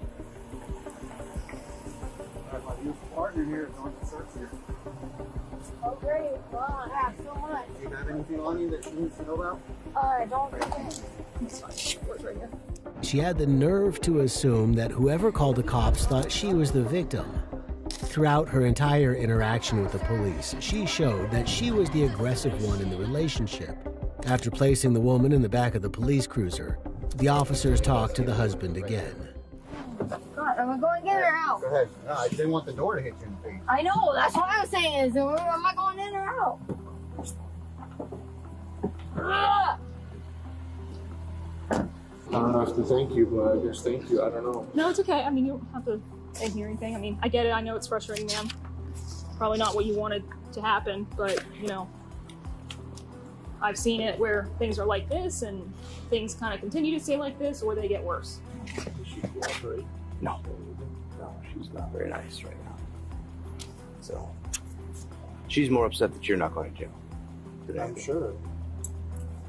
My beautiful partner here is going to search you.
Oh, great. Wow, yeah, so much.
Do you have anything on you that she needs to know about?
Don't forget.
Right here.
She had the nerve to assume that whoever called the cops thought she was the victim. Throughout her entire interaction with the police, she showed that she was the aggressive one in the relationship. After placing the woman in the back of the police cruiser, the officers talked to the husband again.
God, am I going in or out?
Go ahead. No, I didn't want the door to hit you in the face.
I know, that's what I was saying is, am I going in or out?
I don't know if to thank you, but I guess thank you. I don't know.
No, it's okay. I mean, you don't have to say here anything. I mean, I get it. I know it's frustrating, ma'am. Probably not what you wanted to happen, but, you know, I've seen it where things are like this and things kind of continue to stay like this or they get worse.
Does she cooperate? No, she's not very nice right now.
So she's more upset that you're not going to jail today.
I'm sure.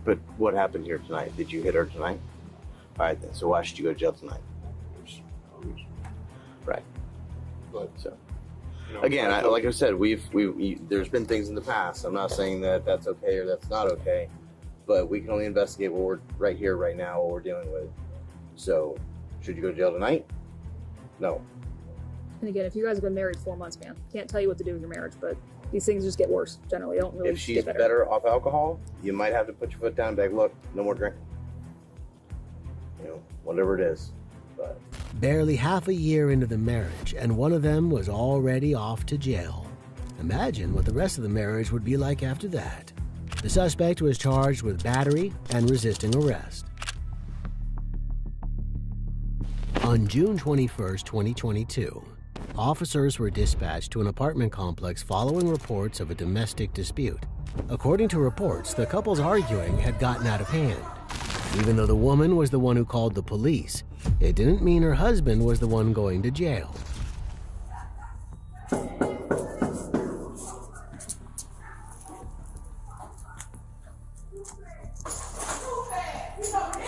But what happened here tonight? Did you hit her tonight? All right, then. So why should you go to jail tonight? Right.
But
so again, like I said, there's been things in the past. I'm not saying that that's okay or that's not okay, but we can only investigate what we're right here, right now, what we're dealing with. So, should you go to jail tonight? No.
And again, if you guys have been married 4 months, man, can't tell you what to do with your marriage, but these things just get worse. Generally, they don't really
If she's
get better.
better off alcohol, you might have to put your foot down and be like, look, no more drinking. You know, whatever it is. But
Barely half a year into the marriage, and one of them was already off to jail. Imagine what the rest of the marriage would be like after that. The suspect was charged with battery and resisting arrest. On June 21, 2022, officers were dispatched to an apartment complex following reports of a domestic dispute. According to reports, the couple's arguing had gotten out of hand. Even though the woman was the one who called the police, it didn't mean her husband was the one going to jail.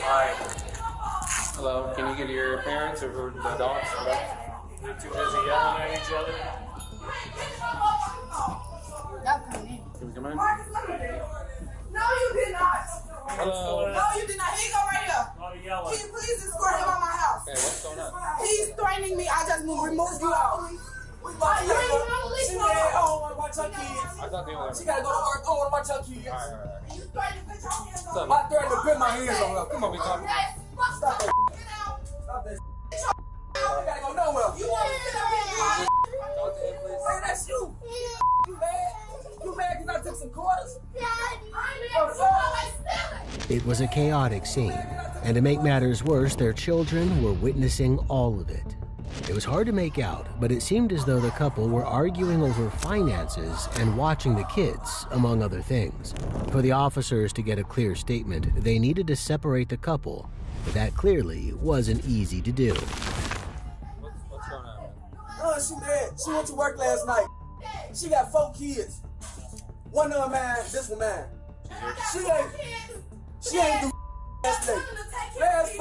Hi. Hello, can you get your parents or the dogs? They're too busy yelling at each other. Can we come in?
No, you did not.
Hello.
No, you did not. He go right here. Can you please escort him out my house?
Hey, what's going on?
He's threatening me. I just removed you out. You ain't even on the leash no more.
I thought they were.
She gotta go to work. I don't want to watch her kids. You threatening to put your hands on me.
I threatened to put my hands on her. Come on, we talking.
Stop that. Stop that. You gotta go nowhere. You want to sit up here? Hey, that's you. You mad? You mad because I took some quarters?
It was a chaotic scene, and to make matters worse, their children were witnessing all of it. It was hard to make out, but it seemed as though the couple were arguing over finances and watching the kids, among other things. For the officers to get a clear statement, they needed to separate the couple, but that clearly wasn't easy to do.
What's going on?
Oh, she mad. She went to work last night. She got 4 kids. One of them mine, this one mine. She ain't do yesterday. Last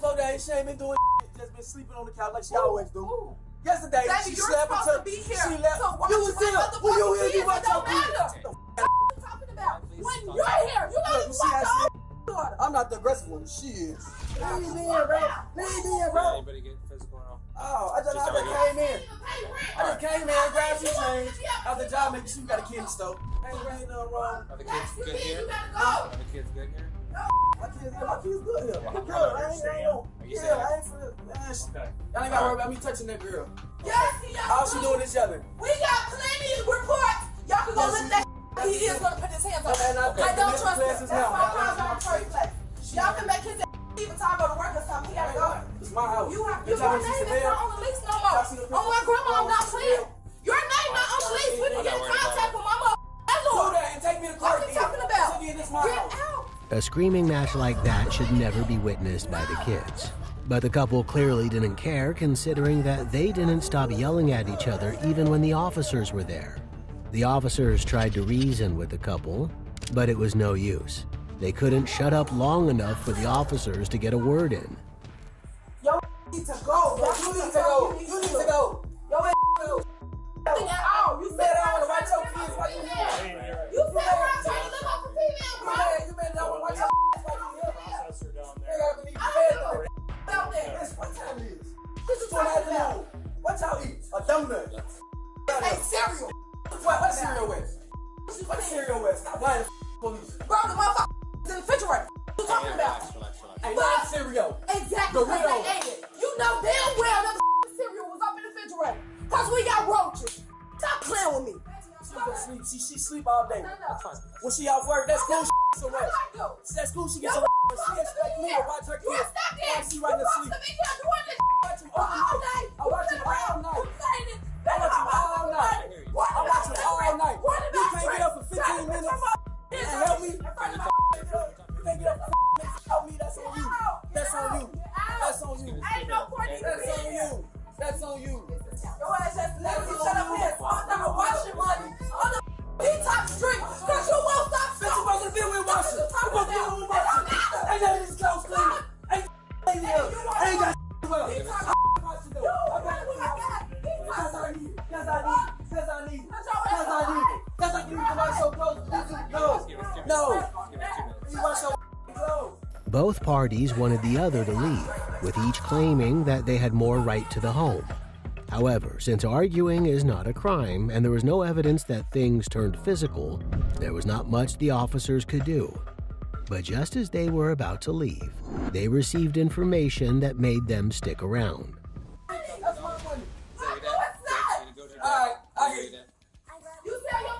4 days, she ain't been doing just been sleeping on the couch like she always do. Yesterday, she slept until she left. You was here. When you here, you watch your kids. When you're here, you know you watch your I'm not the aggressive one. She is. Leave me in, bro.
Anybody get physical at all?
Oh, I just came in. I just came in, grabbed some change. After the job, making sure you got a kid in the stove. Ain't nothing wrong.
Are the kids good here? Are the kids good here?
My kids good here. I'm good. I ain't for this. Y'all ain't gotta worry about me touching that girl. All she doing is yelling. We got plenty of reports. Y'all can go look that. He is gonna put his hands on her. I don't trust him. That's why I'm not first place. Y'all can make his even time go to work or something. He gotta go. It's my house. Your name is not on the lease no more. Oh, my grandma, I'm not playing. Your name not on the lease. We didn't get in contact with my mother. Do that and take me to court. What are you talking about? Get out.
A screaming match like that should never be witnessed by the kids. But the couple clearly didn't care, considering that they didn't stop yelling at each other even when the officers were there. The officers tried to reason with the couple, but it was no use. They couldn't shut up long enough for the officers to get a word in.
Yo, need to go. You need to go. You need to go. Yo, go. You said I want to watch your kids. Why you here? You said I'm trying to live off a female, bro. You made that one watch your kids. Why you here? What time it is? This is what I do. What y'all eat? A donut. Hey, cereal. What cereal is? What cereal is? Stop lying. Police. Bro, the motherfucker is in the refrigerator. What you talking about? Ain't not cereal. Exactly. Because they ate it. You know damn well that cereal was up in the refrigerator. Because we got roaches. Stop playing with me. She sleep all day. When she off work, that's cool. She gets away. That's cool. She gets away. She expects me to watch her kids. She right to sleep. I watch you all night. You can't get up for 15 minutes and help me. You can't get up for 15 minutes and help me. That's on you. That's on you. That's on you. That's on you. That's on you. Your ass has to let me shut up here. I'm not washing money. On the detox street. Because you won't stop. Bitch, you supposed to be with washing. You supposed to be with washing. Ain't none of this close clean. Ain't here. Ain't got well. Because I need. Because I need. You wash your clothes. No. You wash your clothes.
Both parties wanted the other to leave, with each claiming that they had more right to the home. However, since arguing is not a crime and there was no evidence that things turned physical, there was not much the officers could do. But just as they were about to leave, they received information that made them stick around.
That's my money. Alright, I hear you. You sell your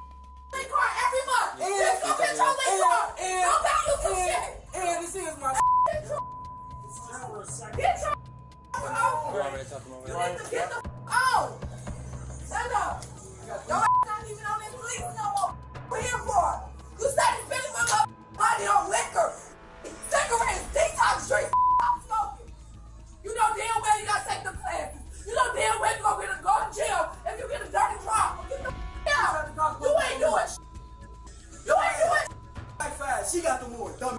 she got the warrant, dummy.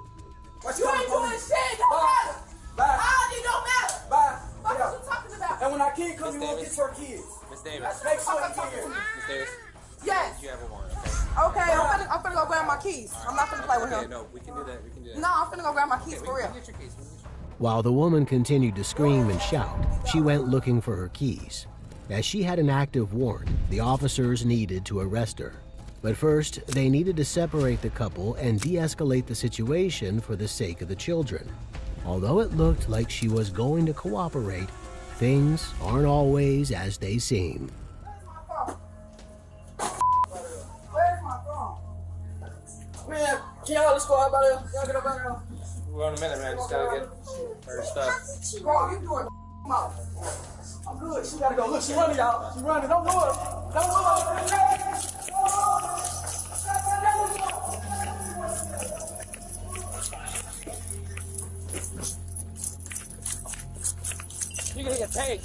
Why she
You
calling
ain't
the
doing
police?
shit. Don't matter.
Bye.
It don't matter.
Bye.
What
Yeah.
are you talking about?
And when our kid comes,
Miss
we won't
Davis.
get your kids.
Miss Davis.
Make sure you get here.
Miss Davis.
Yes.
You have a warrant.
Okay, I'm finna go grab my keys. I'm not finna play with
Okay,
him.
no, we can do that. We can do that.
No, I'm finna go grab my keys
Okay,
for real.
Get your keys.
While the woman continued to scream and shout, she went looking for her keys. As she had an active warrant, the officers needed to arrest her. But first, they needed to separate the couple and de-escalate the situation for the sake of the children. Although it looked like she was going to cooperate, things aren't always as they seem.
Where's my phone?
Man, can y'all just go out by there? Y'all get up out there.
We're in a minute, man. Just gotta get her stuff.
Bro, you doing the mouth.
I'm good. She gotta go. Look, she running, y'all. She running. Don't move. Don't move.
You're gonna get paid.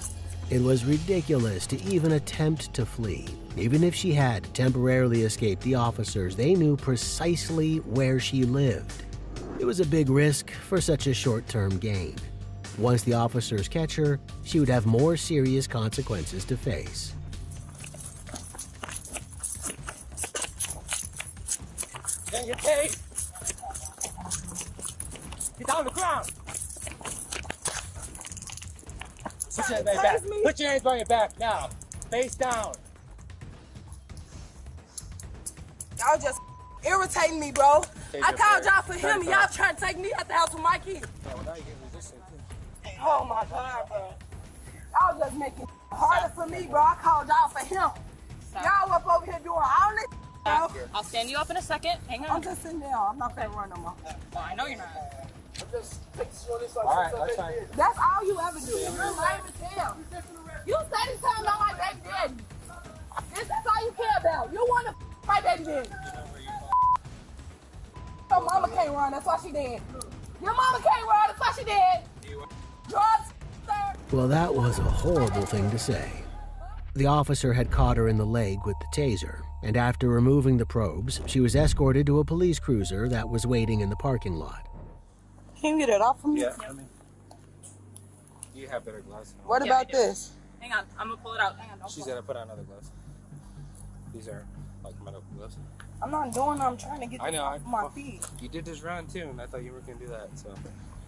It was ridiculous to even attempt to flee. Even if she had temporarily escaped the officers, they knew precisely where she lived. It was a big risk for such a short-term gain. Once the officers catch her, she would have more serious consequences to face.
You're gonna get paid. Get down on the ground. Put your hands by your back. Put your hands by your back now. Face down.
Y'all just irritating me, bro.
Take
I
your
called
break.
y'all for him. Y'all trying to take me out the house with my kids.
Yeah, well, now you get resistant too.
Oh my God, bro. Y'all just making it harder for me, bro. I called y'all for him. Y'all up over here doing all this, bro.
I'll stand you up in a second. Hang on.
I'm just sitting there. I'm not gonna run no more.
Well, I know you're not.
All right, that's fine.
That's all you ever do. You're lame as hell. You say this time about my baby daddy. This is all you care about. You want to my baby daddy. Your mama can't run. That's why she dead. Your mama can't run. That's why she dead. Drugs, sir.
Well, that was a horrible thing to say. The officer had caught her in the leg with the taser, and after removing the probes, she was escorted to a police cruiser that was waiting in the parking lot.
Can you get it off from me?
Yeah, I mean, you have better gloves.
What
Yeah,
about
I do.
this?
Hang on. I'm gonna pull it out. Hang on. Don't
She's
pull it.
gotta put on other gloves. These are like medical gloves.
I'm not doing it. I'm trying to get
I
this
know.
off my feet.
You did this run too, and I thought you were gonna do that. So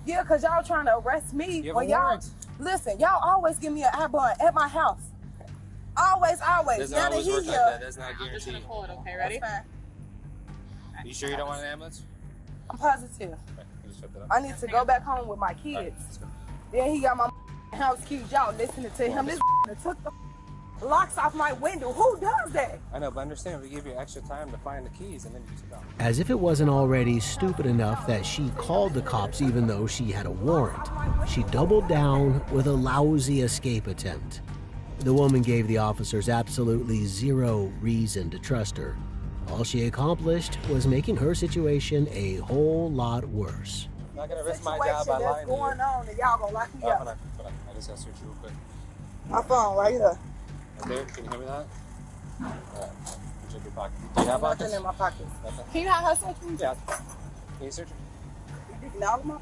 Yeah, because y'all trying to arrest me.
you have
When
a
y'all,
warrant.
listen, y'all always give me an I-bond at my house. Always.
Doesn't
Now that
always
he's
work like
here.
that. That's not
I'm just
guaranteed.
gonna pull it. Okay, ready?
That's fine.
You sure you don't want an ambulance?
I'm positive.
Okay, you just set that up.
I need to go back home with my
All right,
kids.
let's go.
Then he got my house keys. Y'all listening to him. This took the locks off my window. Who does that?
I know, but understand, we give you extra time to find the keys, and then you sit down.
As if it wasn't already stupid enough that she called the cops even though she had a warrant, she doubled down with a lousy escape attempt. The woman gave the officers absolutely zero reason to trust her. All she accomplished was making her situation a whole lot worse.
I'm not gonna risk my job by
Situation
lying
that's
to you.
going on, and y'all gonna lock me
Hold on,
up.
hold on. I just gotta search you real quick.
My phone right here.
Right there, can you hear me that? Alright, check your pocket. Do you have
Nothing
pockets?
in my pockets.
Nothing?
Can you have her search me?
Yeah. Can you search it?
You digging all of my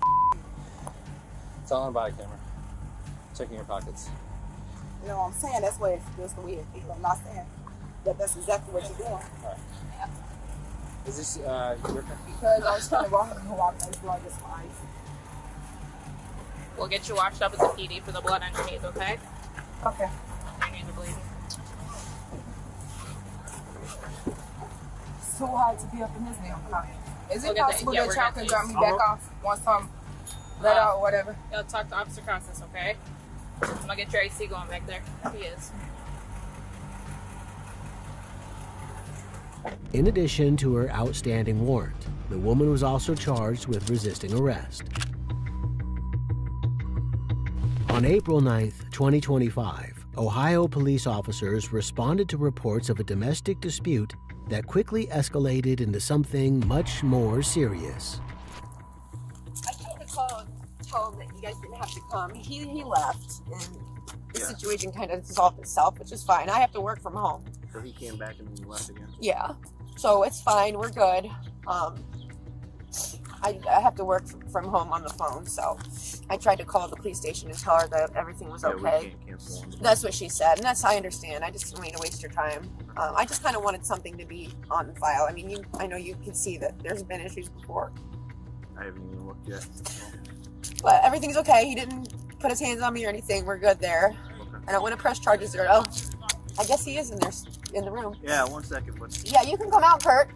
It's all on body camera. Checking your pockets.
You know what I'm saying? That's what it's the way it feels. I'm not saying that that's exactly what you're doing.
Alright. Is this your car?
Because I was trying to walk as long as my eyes.
We'll get you washed up as a PD for the blood underneath. Okay?
Okay.
Your knees are bleeding.
It's too hard to be up in this damn car. Is it
We'll get the-
possible
yeah,
that
we're
y'all
gonna
can
take-
drop me back off once I'm let out or whatever?
Yeah, talk to Officer Constance, okay? I'm gonna get your AC going back there. He is.
In addition to her outstanding warrant, the woman was also charged with resisting arrest. On April 9th, 2025, Ohio police officers responded to reports of a domestic dispute that quickly escalated into something much more serious.
I kind of told him that you guys didn't have to come. He left, and the situation kind of dissolved itself, which is fine. I have to work from home.
So he came back and then he left again.
Yeah, so it's fine. We're good. I have to work from home on the phone, so I tried to call the police station and tell her that everything was
Yeah, we
okay.
can't cancel on the
That's what she said, and that's I understand. I just didn't want you to waste your time. I just kind of wanted something to be on file. I mean, I know you can see that there's been issues before,
I haven't even looked yet.
but everything's okay. He didn't put his hands on me or anything. We're good there. I don't want to press charges there. Oh, I guess he is in there in the room.
Yeah, 1 second, but
Yeah, you can come out, Kurt.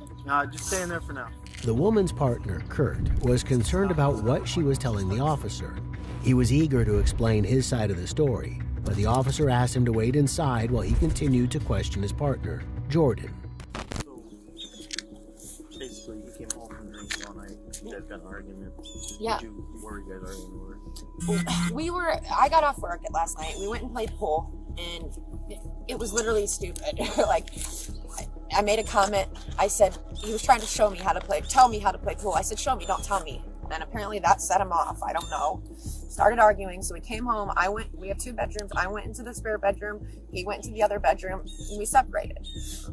just stay in there for now.
The woman's partner, Kurt, was concerned about what she was telling the officer. He was eager to explain his side of the story, but the officer asked him to wait inside while he continued to question his partner, Jordan.
Basically, you came home from drinking all night. You guys got an argument.
Yeah.
What were you guys arguing over?
I got off work last night. We went and played pool, and it was literally stupid. Like, I made a comment. I said, he was trying to tell me how to play pool. I said, show me, don't tell me. And apparently that set him off. I don't know. Started arguing. So we came home. We have 2 bedrooms. I went into the spare bedroom. He went into the other bedroom, and we separated.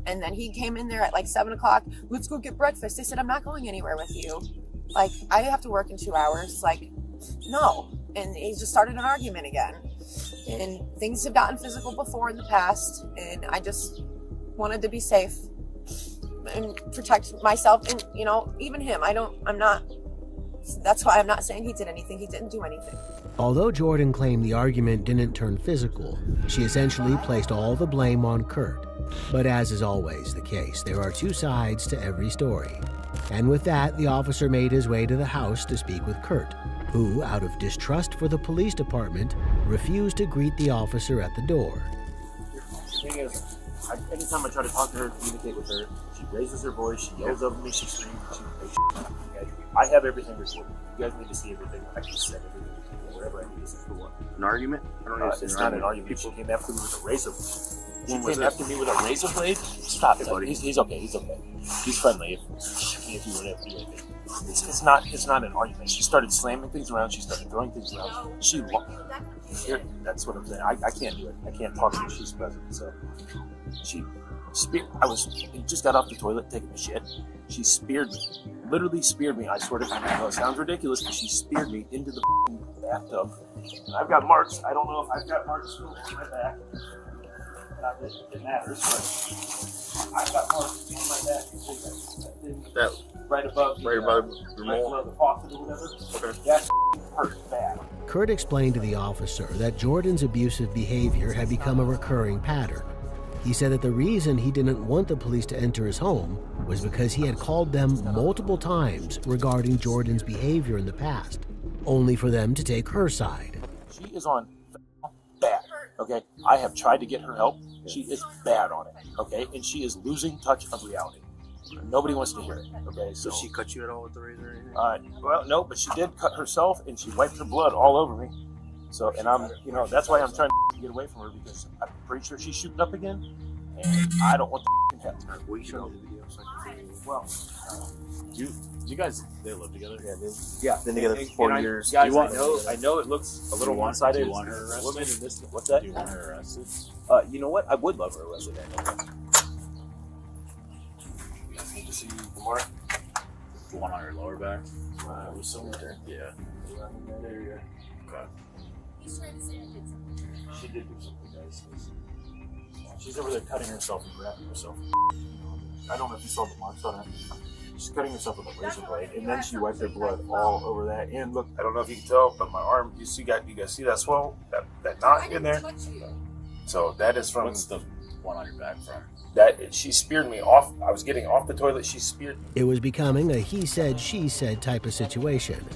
And then he came in there at like 7 o'clock. Let's go get breakfast. I said, I'm not going anywhere with you. Like, I have to work in 2 hours. Like, no. And he just started an argument again. And things have gotten physical before in the past. And I just wanted to be safe and protect myself and, even him. That's why I'm not saying he did anything. He didn't do anything.
Although Jordan claimed the argument didn't turn physical, she essentially placed all the blame on Kurt. But as is always the case, there are 2 sides to every story. And with that, the officer made his way to the house to speak with Kurt, who, out of distrust for the police department, refused to greet the officer at the door.
The thing is, anytime I try to talk to her, communicate with her, she raises her voice, she yells over me, she screams, she makes shit. I have everything recorded. You guys need to see everything. I just said everything. Whatever I need to say for what.
An argument? I don't understand.
It's not an argument. She came after me with a razor blade. She came after me with a razor blade? Stop it, buddy. He's okay. He's okay. He's friendly. If you would ever do anything. It's not an argument. She started slamming things around. She started throwing things around. That's what I'm saying. I can't do it. I can't talk to her. She's present. So she just got off the toilet taking a shit. She speared me. Literally speared me. I swear to God. I know it sounds ridiculous, but she speared me into the bathtub. And I've got marks. I don't know if I've got marks on my back. Not that it matters, but I've got marks on my back.
That
right above the faucet or whatever. Okay. That hurt bad.
Kurt explained to the officer that Jordan's abusive behavior had become a recurring pattern. He said that the reason he didn't want the police to enter his home was because he had called them multiple times regarding Jordan's behavior in the past, only for them to take her side.
She is on bad, okay? I have tried to get her help. She is bad on it, okay? And she is losing touch of reality. Nobody wants to hear it, okay? So
she cut you at all with the razor or anything?
Well, no, but she did cut herself, and she wiped her blood all over me. So, and I'm, that's why I'm trying to get away from her, because I'm pretty sure she's shooting up again, and I don't want to happen.
Will you show me the video so I can see?
Well,
you guys, they live together?
Yeah,
Been together for 4 years.
Guys, I know it looks a little one-sided.
Do you want her arrested?
What's that?
Do you want her arrested?
You know what? I would love her arrested. You guys need to see more.
The one on her lower back?
It was somewhere there.
Yeah.
There you go.
Okay.
He's trying to say I did something. She did do something, guys. She's over there cutting herself and wrapping herself. I don't know if you saw the marks on her. She's cutting herself with a razor blade, and then she wiped her blood all over that. And look, I don't know if you can tell, but my arm, you guys see that swell, that knot in there? So that is from.
What's the one on your back from?
She speared me off. I was getting off the toilet. She speared me.
It was becoming a he said, she said type of situation.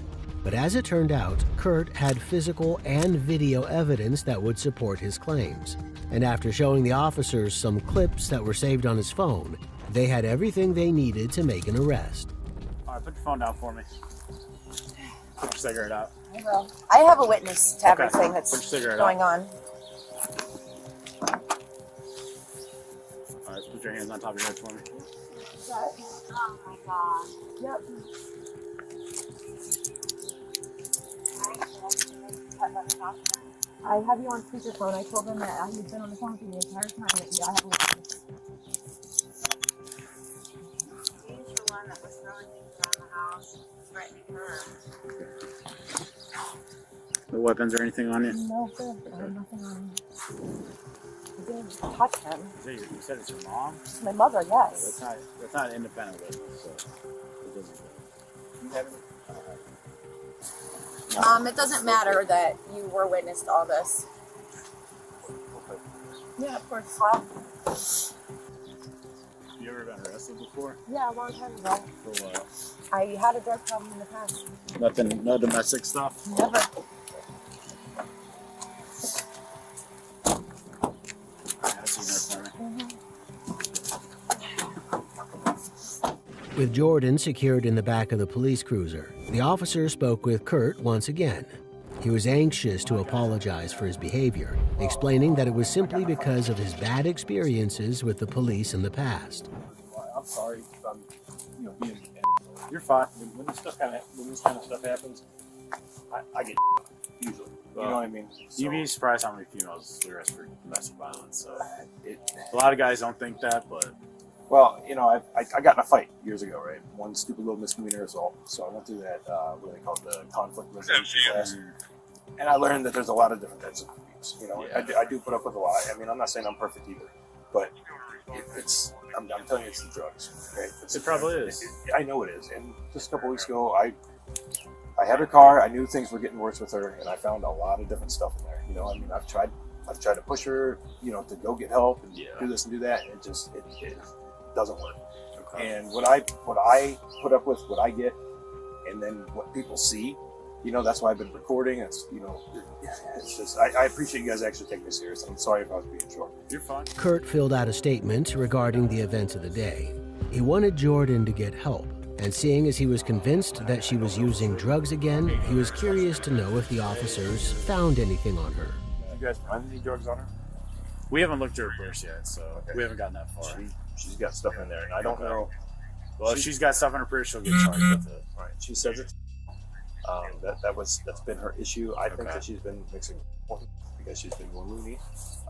But as it turned out, Kurt had physical and video evidence that would support his claims. And after showing the officers some clips that were saved on his phone, they had everything they needed to make an arrest.
All right, put your phone down for me. Put your cigarette out.
I will. I have a witness to everything
Put your
that's
cigarette
going
out.
on.
All right, put your hands on top of your head for me.
Oh my god.
Yep. I have you on speakerphone. I told them that he's been on the phone with you the entire time that I have a witness.
He's the one that was throwing things around the house.
No weapons or anything on you?
No, sir. I have nothing on me. I didn't touch him.
You said it's your mom?
My mother, yes.
That's not an independent witness, so it doesn't. You have it?
It doesn't matter that you were witness to all this. Yeah, of course.
You ever been arrested before?
Yeah, a long time ago.
For what?
I had a drug problem in the past.
Nothing, no domestic stuff?
Never.
With Jordan secured in the back of the police cruiser, the officer spoke with Kurt once again. He was anxious to apologize for his behavior, explaining that it was simply because of his bad experiences with the police in the past.
I'm sorry if I'm, being. You're fine. When this kind of stuff happens, I get usually. You know what I mean?
You'd be surprised how many females are arrested for domestic violence. So a lot of guys don't think that, but.
Well, I got in a fight years ago, right? One stupid little misdemeanor assault. So I went through that, what they call the conflict resolution class. And I learned that there's a lot of different types of abuse. I do put up with a lot. I mean, I'm not saying I'm perfect either, but I'm telling you, it's the drugs. Right?
It probably is.
I know it is. And just a couple weeks ago, I had her car. I knew things were getting worse with her, and I found a lot of different stuff in there. I've tried to push her, to go get help and do this and do that, and it doesn't work. Okay. And what I put up with, what I get, and then what people see, that's why I've been recording. It's just I appreciate you guys actually taking this serious. I'm sorry if I was being short.
You're fine.
Kurt filled out a statement regarding the events of the day. He wanted Jordan to get help, and seeing as he was convinced that she was using drugs again, he was curious to know if the officers found anything on her.
You guys find any drugs on her?
We haven't looked at her purse yet, so we haven't gotten that far.
She's got stuff in there, and I don't know.
Well, if she's got stuff in her purse, she'll get charged with it.
Right. She says it. That's been her issue. I think that she's been mixing because she's been more loony.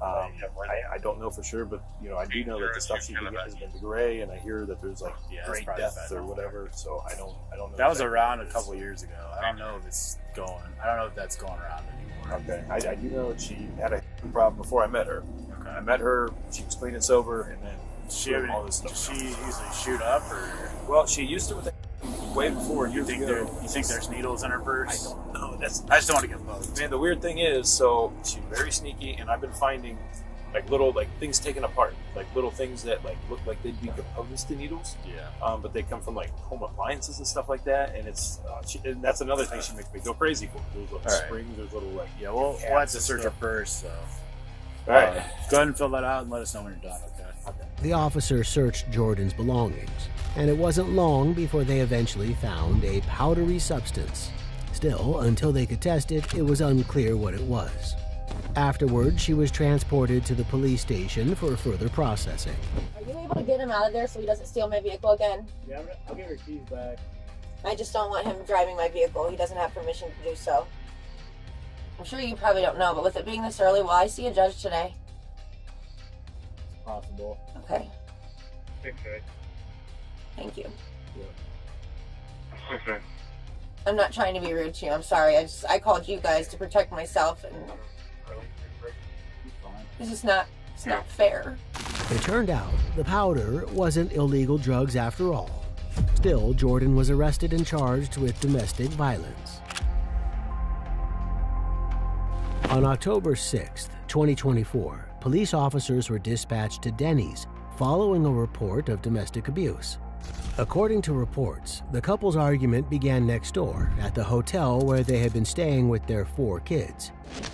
I don't know for sure, but I do know that the stuff she has been the gray, and I hear that there's like great death or whatever. So I don't know.
That was around a couple years ago. I don't know if it's going. I don't know if that's going around anymore.
Okay. I do know that she had a problem before I met her. Okay. I met her. She was clean and sober, and then all this stuff.
Does she usually shoot up, or?
Well, she used to with way before. You think
there's needles in her purse?
I don't know.
I just don't want to get bugged.
Man, the weird thing is, so she's very sneaky, and I've been finding little things taken apart, little things that look like they'd be composed to needles.
Yeah.
But they come from home appliances and stuff like that, and it's and that's another thing she makes me go crazy for. There's little springs, there's little
we'll have to search her purse. So.
All right.
Go ahead and fill that out and let us know when you're done. Okay.
The officer searched Jordan's belongings, and it wasn't long before they eventually found a powdery substance. Still, until they could test it, it was unclear what it was. Afterward, she was transported to the police station for further processing.
Are you able to get him out of there so he doesn't steal my vehicle again?
Yeah, I'll give her keys back.
I just don't want him driving my vehicle. He doesn't have permission to do so. I'm sure you probably don't know, but with it being this early, will I see a judge today?
It's possible.
Okay.
Okay.
Thank you.
Yeah. Okay.
I'm not trying to be rude to you. I'm sorry. I called you guys to protect myself, and it's just not fair.
It turned out the powder wasn't illegal drugs after all. Still, Jordan was arrested and charged with domestic violence. On October 6th, 2024, police officers were dispatched to Denny's following a report of domestic abuse. According to reports, the couple's argument began next door at the hotel where they had been staying with their 4 kids.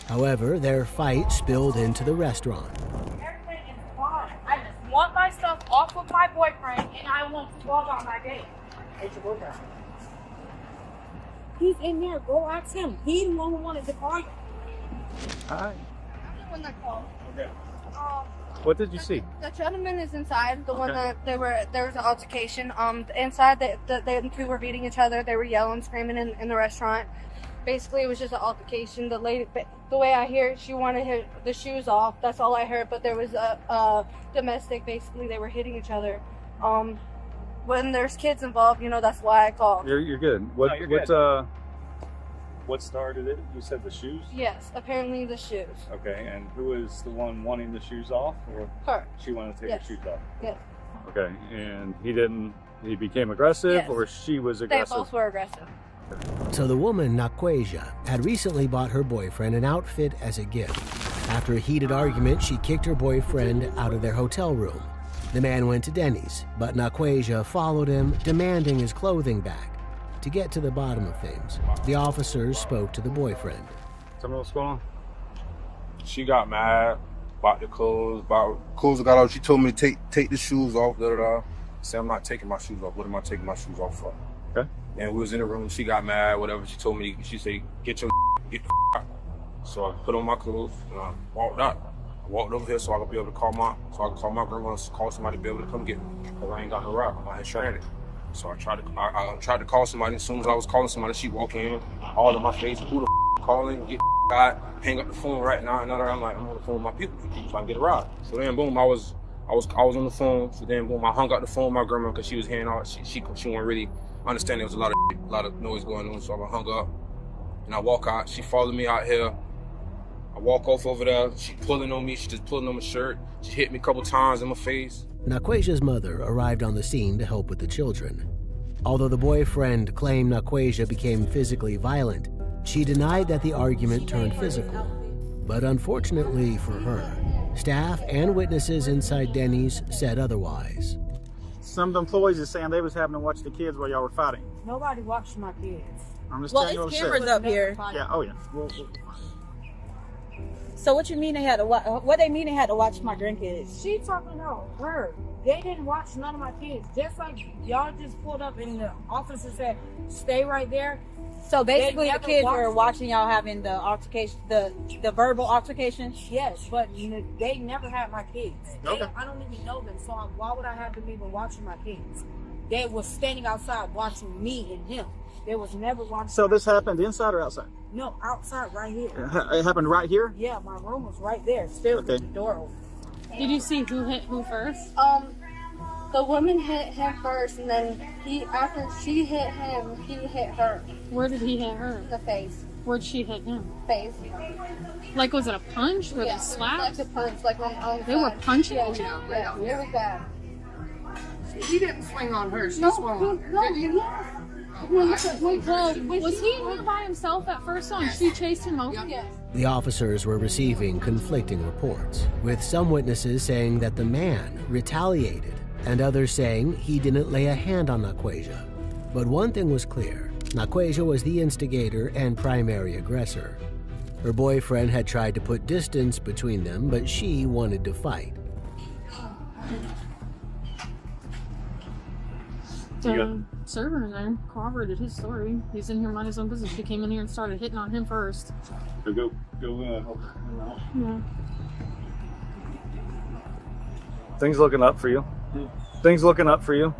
However, their fight spilled into the restaurant.
Everything is fine. I just want my stuff off of my boyfriend, and I want to go on my date.
It's your boyfriend.
He's in there. Go ask him. He the one who wanted to call you.
Hi.
When I called.
Okay. What did you see?
The gentleman is inside. The one that there was an altercation. Inside the two were beating each other. They were yelling, screaming in the restaurant. Basically, it was just an altercation. The lady, the way I hear it, she wanted the shoes off. That's all I heard. But there was a domestic. Basically, they were hitting each other. when there's kids involved, you know, that's why I called.
You're good.
No, you're good. What started it? You said the shoes?
Yes, apparently the shoes.
Okay, and who is the one wanting the shoes off? Or
Her.
She wanted to take
Yes.
the shoes off?
Yes.
Okay, and he became aggressive,
Yes.
or she was
They
aggressive?
both were aggressive.
So the woman, Nakweja, had recently bought her boyfriend an outfit as a gift. After a heated argument, she kicked her boyfriend out of their hotel room. The man went to Denny's, but Nakweja followed him, demanding his clothing back. To get to the bottom of things, the officers spoke to the boyfriend.
Tell me what's going on.
She got mad about the clothes, I got out. She told me to take the shoes off. I said, I'm not taking my shoes off. What am I taking my shoes off for?
Okay.
And we was in the room. She got mad, whatever. She told me, she said, get the out. So I put on my clothes and I walked out. I walked over here so I could be able to call my grandma and call somebody to be able to come get me. Because I ain't got no ride. I'm out here stranded. So I tried to call somebody. As soon as I was calling somebody, she walked in, all in my face. Who the calling? Get God, hang up the phone right now. And I'm like, I'm on the phone with my people, so I can get a ride. So then, boom, I was on the phone. So then, boom, I hung up the phone with my grandma because she was hearing all. She wasn't really understand there was a lot of noise going on. So I hung up, and I walk out. She followed me out here. I walk off over there. She pulling on me. She just pulling on my shirt. She hit me a couple times in my face.
Nakweja's mother arrived on the scene to help with the children. Although the boyfriend claimed Nakweja became physically violent, she denied that the argument turned physical. But unfortunately for her, staff and witnesses inside Denny's said otherwise.
Some of the employees are saying they was having to watch the kids while y'all were fighting.
Nobody watched my kids.
I'm just
Well,
telling you
it's
what
cameras
it
up here.
Yeah, oh yeah.
So what you mean they had to watch? What they mean they had to watch my grandkids? She talking about her. They didn't watch none of my kids. Just like y'all just pulled up and the officer said, "Stay right there."
So basically, the kids were
watched
watching y'all having the altercation, the verbal altercation.
Yes, but they never had my kids.
Okay.
I don't even know them, so why would I have them even watching my kids? They was standing outside watching me and him. They was never watching.
So this happened inside or outside?
No, outside right here.
It happened right here?
Yeah, my room was right there, still with the door open.
Did you see who hit who first?
The woman hit him first, and then after she hit him, he hit her.
Where did he hit her?
The face.
Where'd she hit him?
Face.
Like, was it a punch? Were they slapped?
Like a punch, like on
They were punching
yeah,
each other?
Yeah, really bad.
He didn't swing on her. She swung on her.
Was he hit by himself at first on? She chased him over?
Yes.
The officers were receiving conflicting reports, with some witnesses saying that the man retaliated and others saying he didn't lay a hand on Nakweja. But one thing was clear: Nakweja was the instigator and primary aggressor. Her boyfriend had tried to put distance between them, but she wanted to fight.
The server in there corroborated his story. He's in here minding his own business. She came in here and started hitting on him first.
So go help him out.
Yeah.
Things looking up for you. Things looking up for you.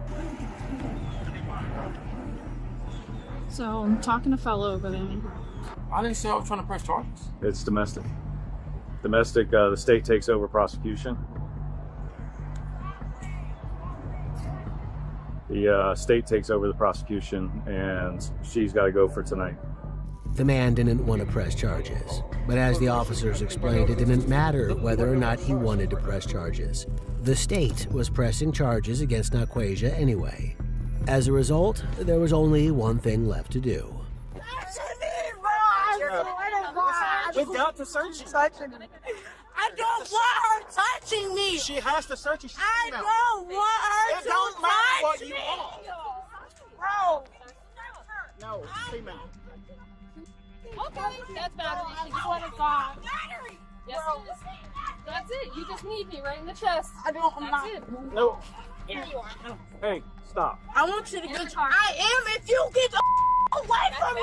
So I'm talking to fellow over there.
I didn't say I was trying to press charges.
It's domestic. Domestic, the state takes over prosecution. The state takes over the prosecution, and she's got to go for tonight.
The man didn't want to press charges, but as the officers explained, it didn't matter whether or not he wanted to press charges. The state was pressing charges against Nakweja anyway. As a result, there was only one thing left to do.
Without the search,
I don't want her touching me.
She has to search you.
I don't want her
It don't matter what you
want.
Bro. No, female.
Okay, that's battery. She just wanted God. Yes, it is. That's it. You just need me right in the chest.
I don't.
That's it.
No. Hey, stop.
I want you to get. I am if you get away from me.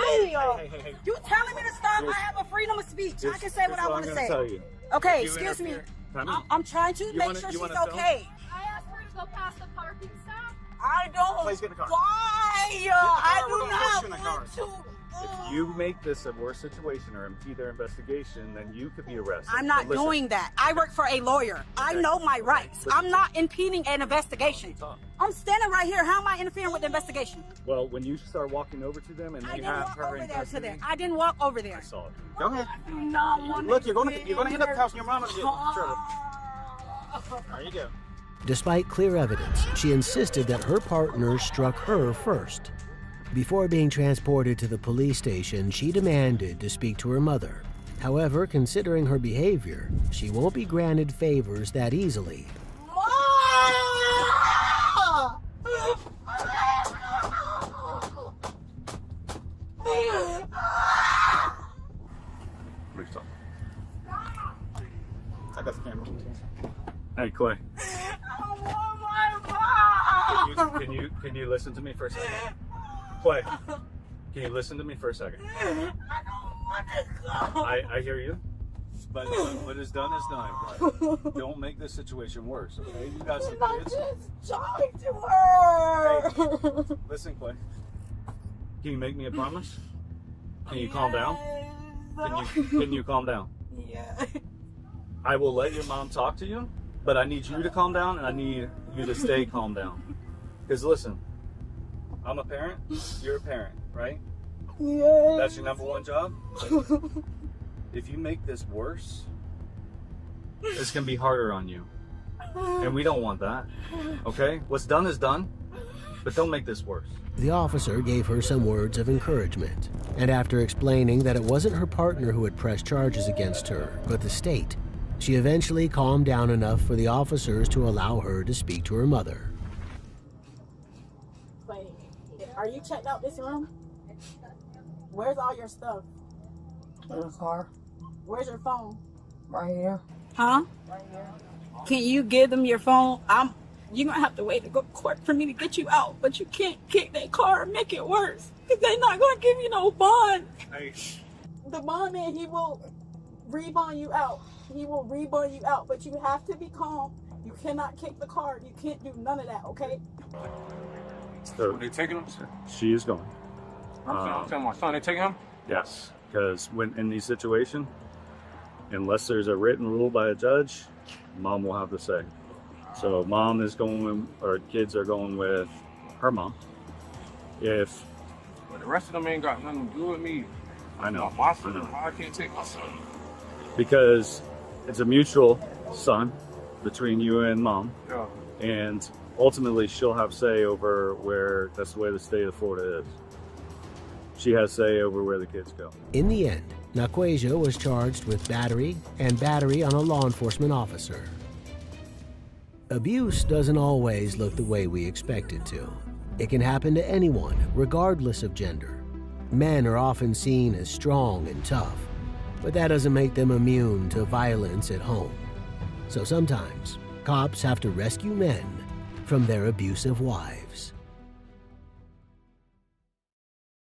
Hey.
You telling me to stop? I have a freedom of speech. I can say what I want to say.
Tell you.
Okay,
You
excuse me.
interfere.
I'm trying to make sure she's okay.
I asked her to go past the parking stop.
I don't.
Please get in the car.
Why?
Get in the car.
I
We're
do
gonna push you in
not
the car.
want to.
If you make this a worse situation or impede their investigation, then you could be arrested.
I'm not
But listen,
doing that. I work for a lawyer. I know my rights. I'm not impeding an investigation. I'm standing right here. How am I interfering with the investigation?
Well, when you start walking over to them and
I
you
didn't
have
walk
her
over
in
there to
custody,
them. I didn't walk over there.
I saw it.
Go ahead.
No,
Look, you're gonna end up causing your mama to get in trouble. There you go.
Despite clear evidence, she insisted that her partner struck her first. Before being transported to the police station, she demanded to speak to her mother. However, considering her behavior, she won't be granted favors that easily.
Please stop.
I got the camera.
Hey, Clay. Can you listen to me for a second? Clay, can you listen to me for a second? I hear you, but what is done is done. Don't make this situation worse, okay? You got some kids.
Just talking to her.
Hey, listen, Clay. Can you make me a promise? Can you calm down? Can you calm down?
Yeah.
I will let your mom talk to you, but I need you to calm down and I need you to stay calm down. Because listen, I'm a parent, you're a parent, right?
Yeah.
That's your number one job? If you make this worse, it's going to be harder on you. And we don't want that, okay? What's done is done, but don't make this worse.
The officer gave her some words of encouragement, and after explaining that it wasn't her partner who had pressed charges against her, but the state, she eventually calmed down enough for the officers to allow her to speak to her mother.
Wait, are you checked out this room? Where's all your stuff?
In the car.
Where's your phone?
Right here.
Huh?
Right here.
Can you give them your phone? You're gonna have to wait to go to court for me to get you out, but you can't kick that car and make it worse. Because they're not gonna give you no bond.
Hey.
The bond man, he will rebond you out. He will rebond you out, but you have to be calm. You cannot kick the car. You can't do none of that, okay?
So,
They taking him?
she is going.
I'm telling my son, they taking him?
Yes, because when in these situations, unless there's a written rule by a judge, mom will have the say. So mom is going, or kids are going with her mom. If
But the rest of them ain't got nothing to do with me.
I know,
My son, I can't take my son.
because it's a mutual son between you and mom,
Yeah.
and ultimately she'll have say over where. That's the way the state of Florida is. She has say over where the kids go.
In the end, Naquasia was charged with battery and battery on a law enforcement officer. Abuse doesn't always look the way we expect it to. It can happen to anyone, regardless of gender. Men are often seen as strong and tough, but that doesn't make them immune to violence at home. So sometimes, cops have to rescue men from their abusive wives.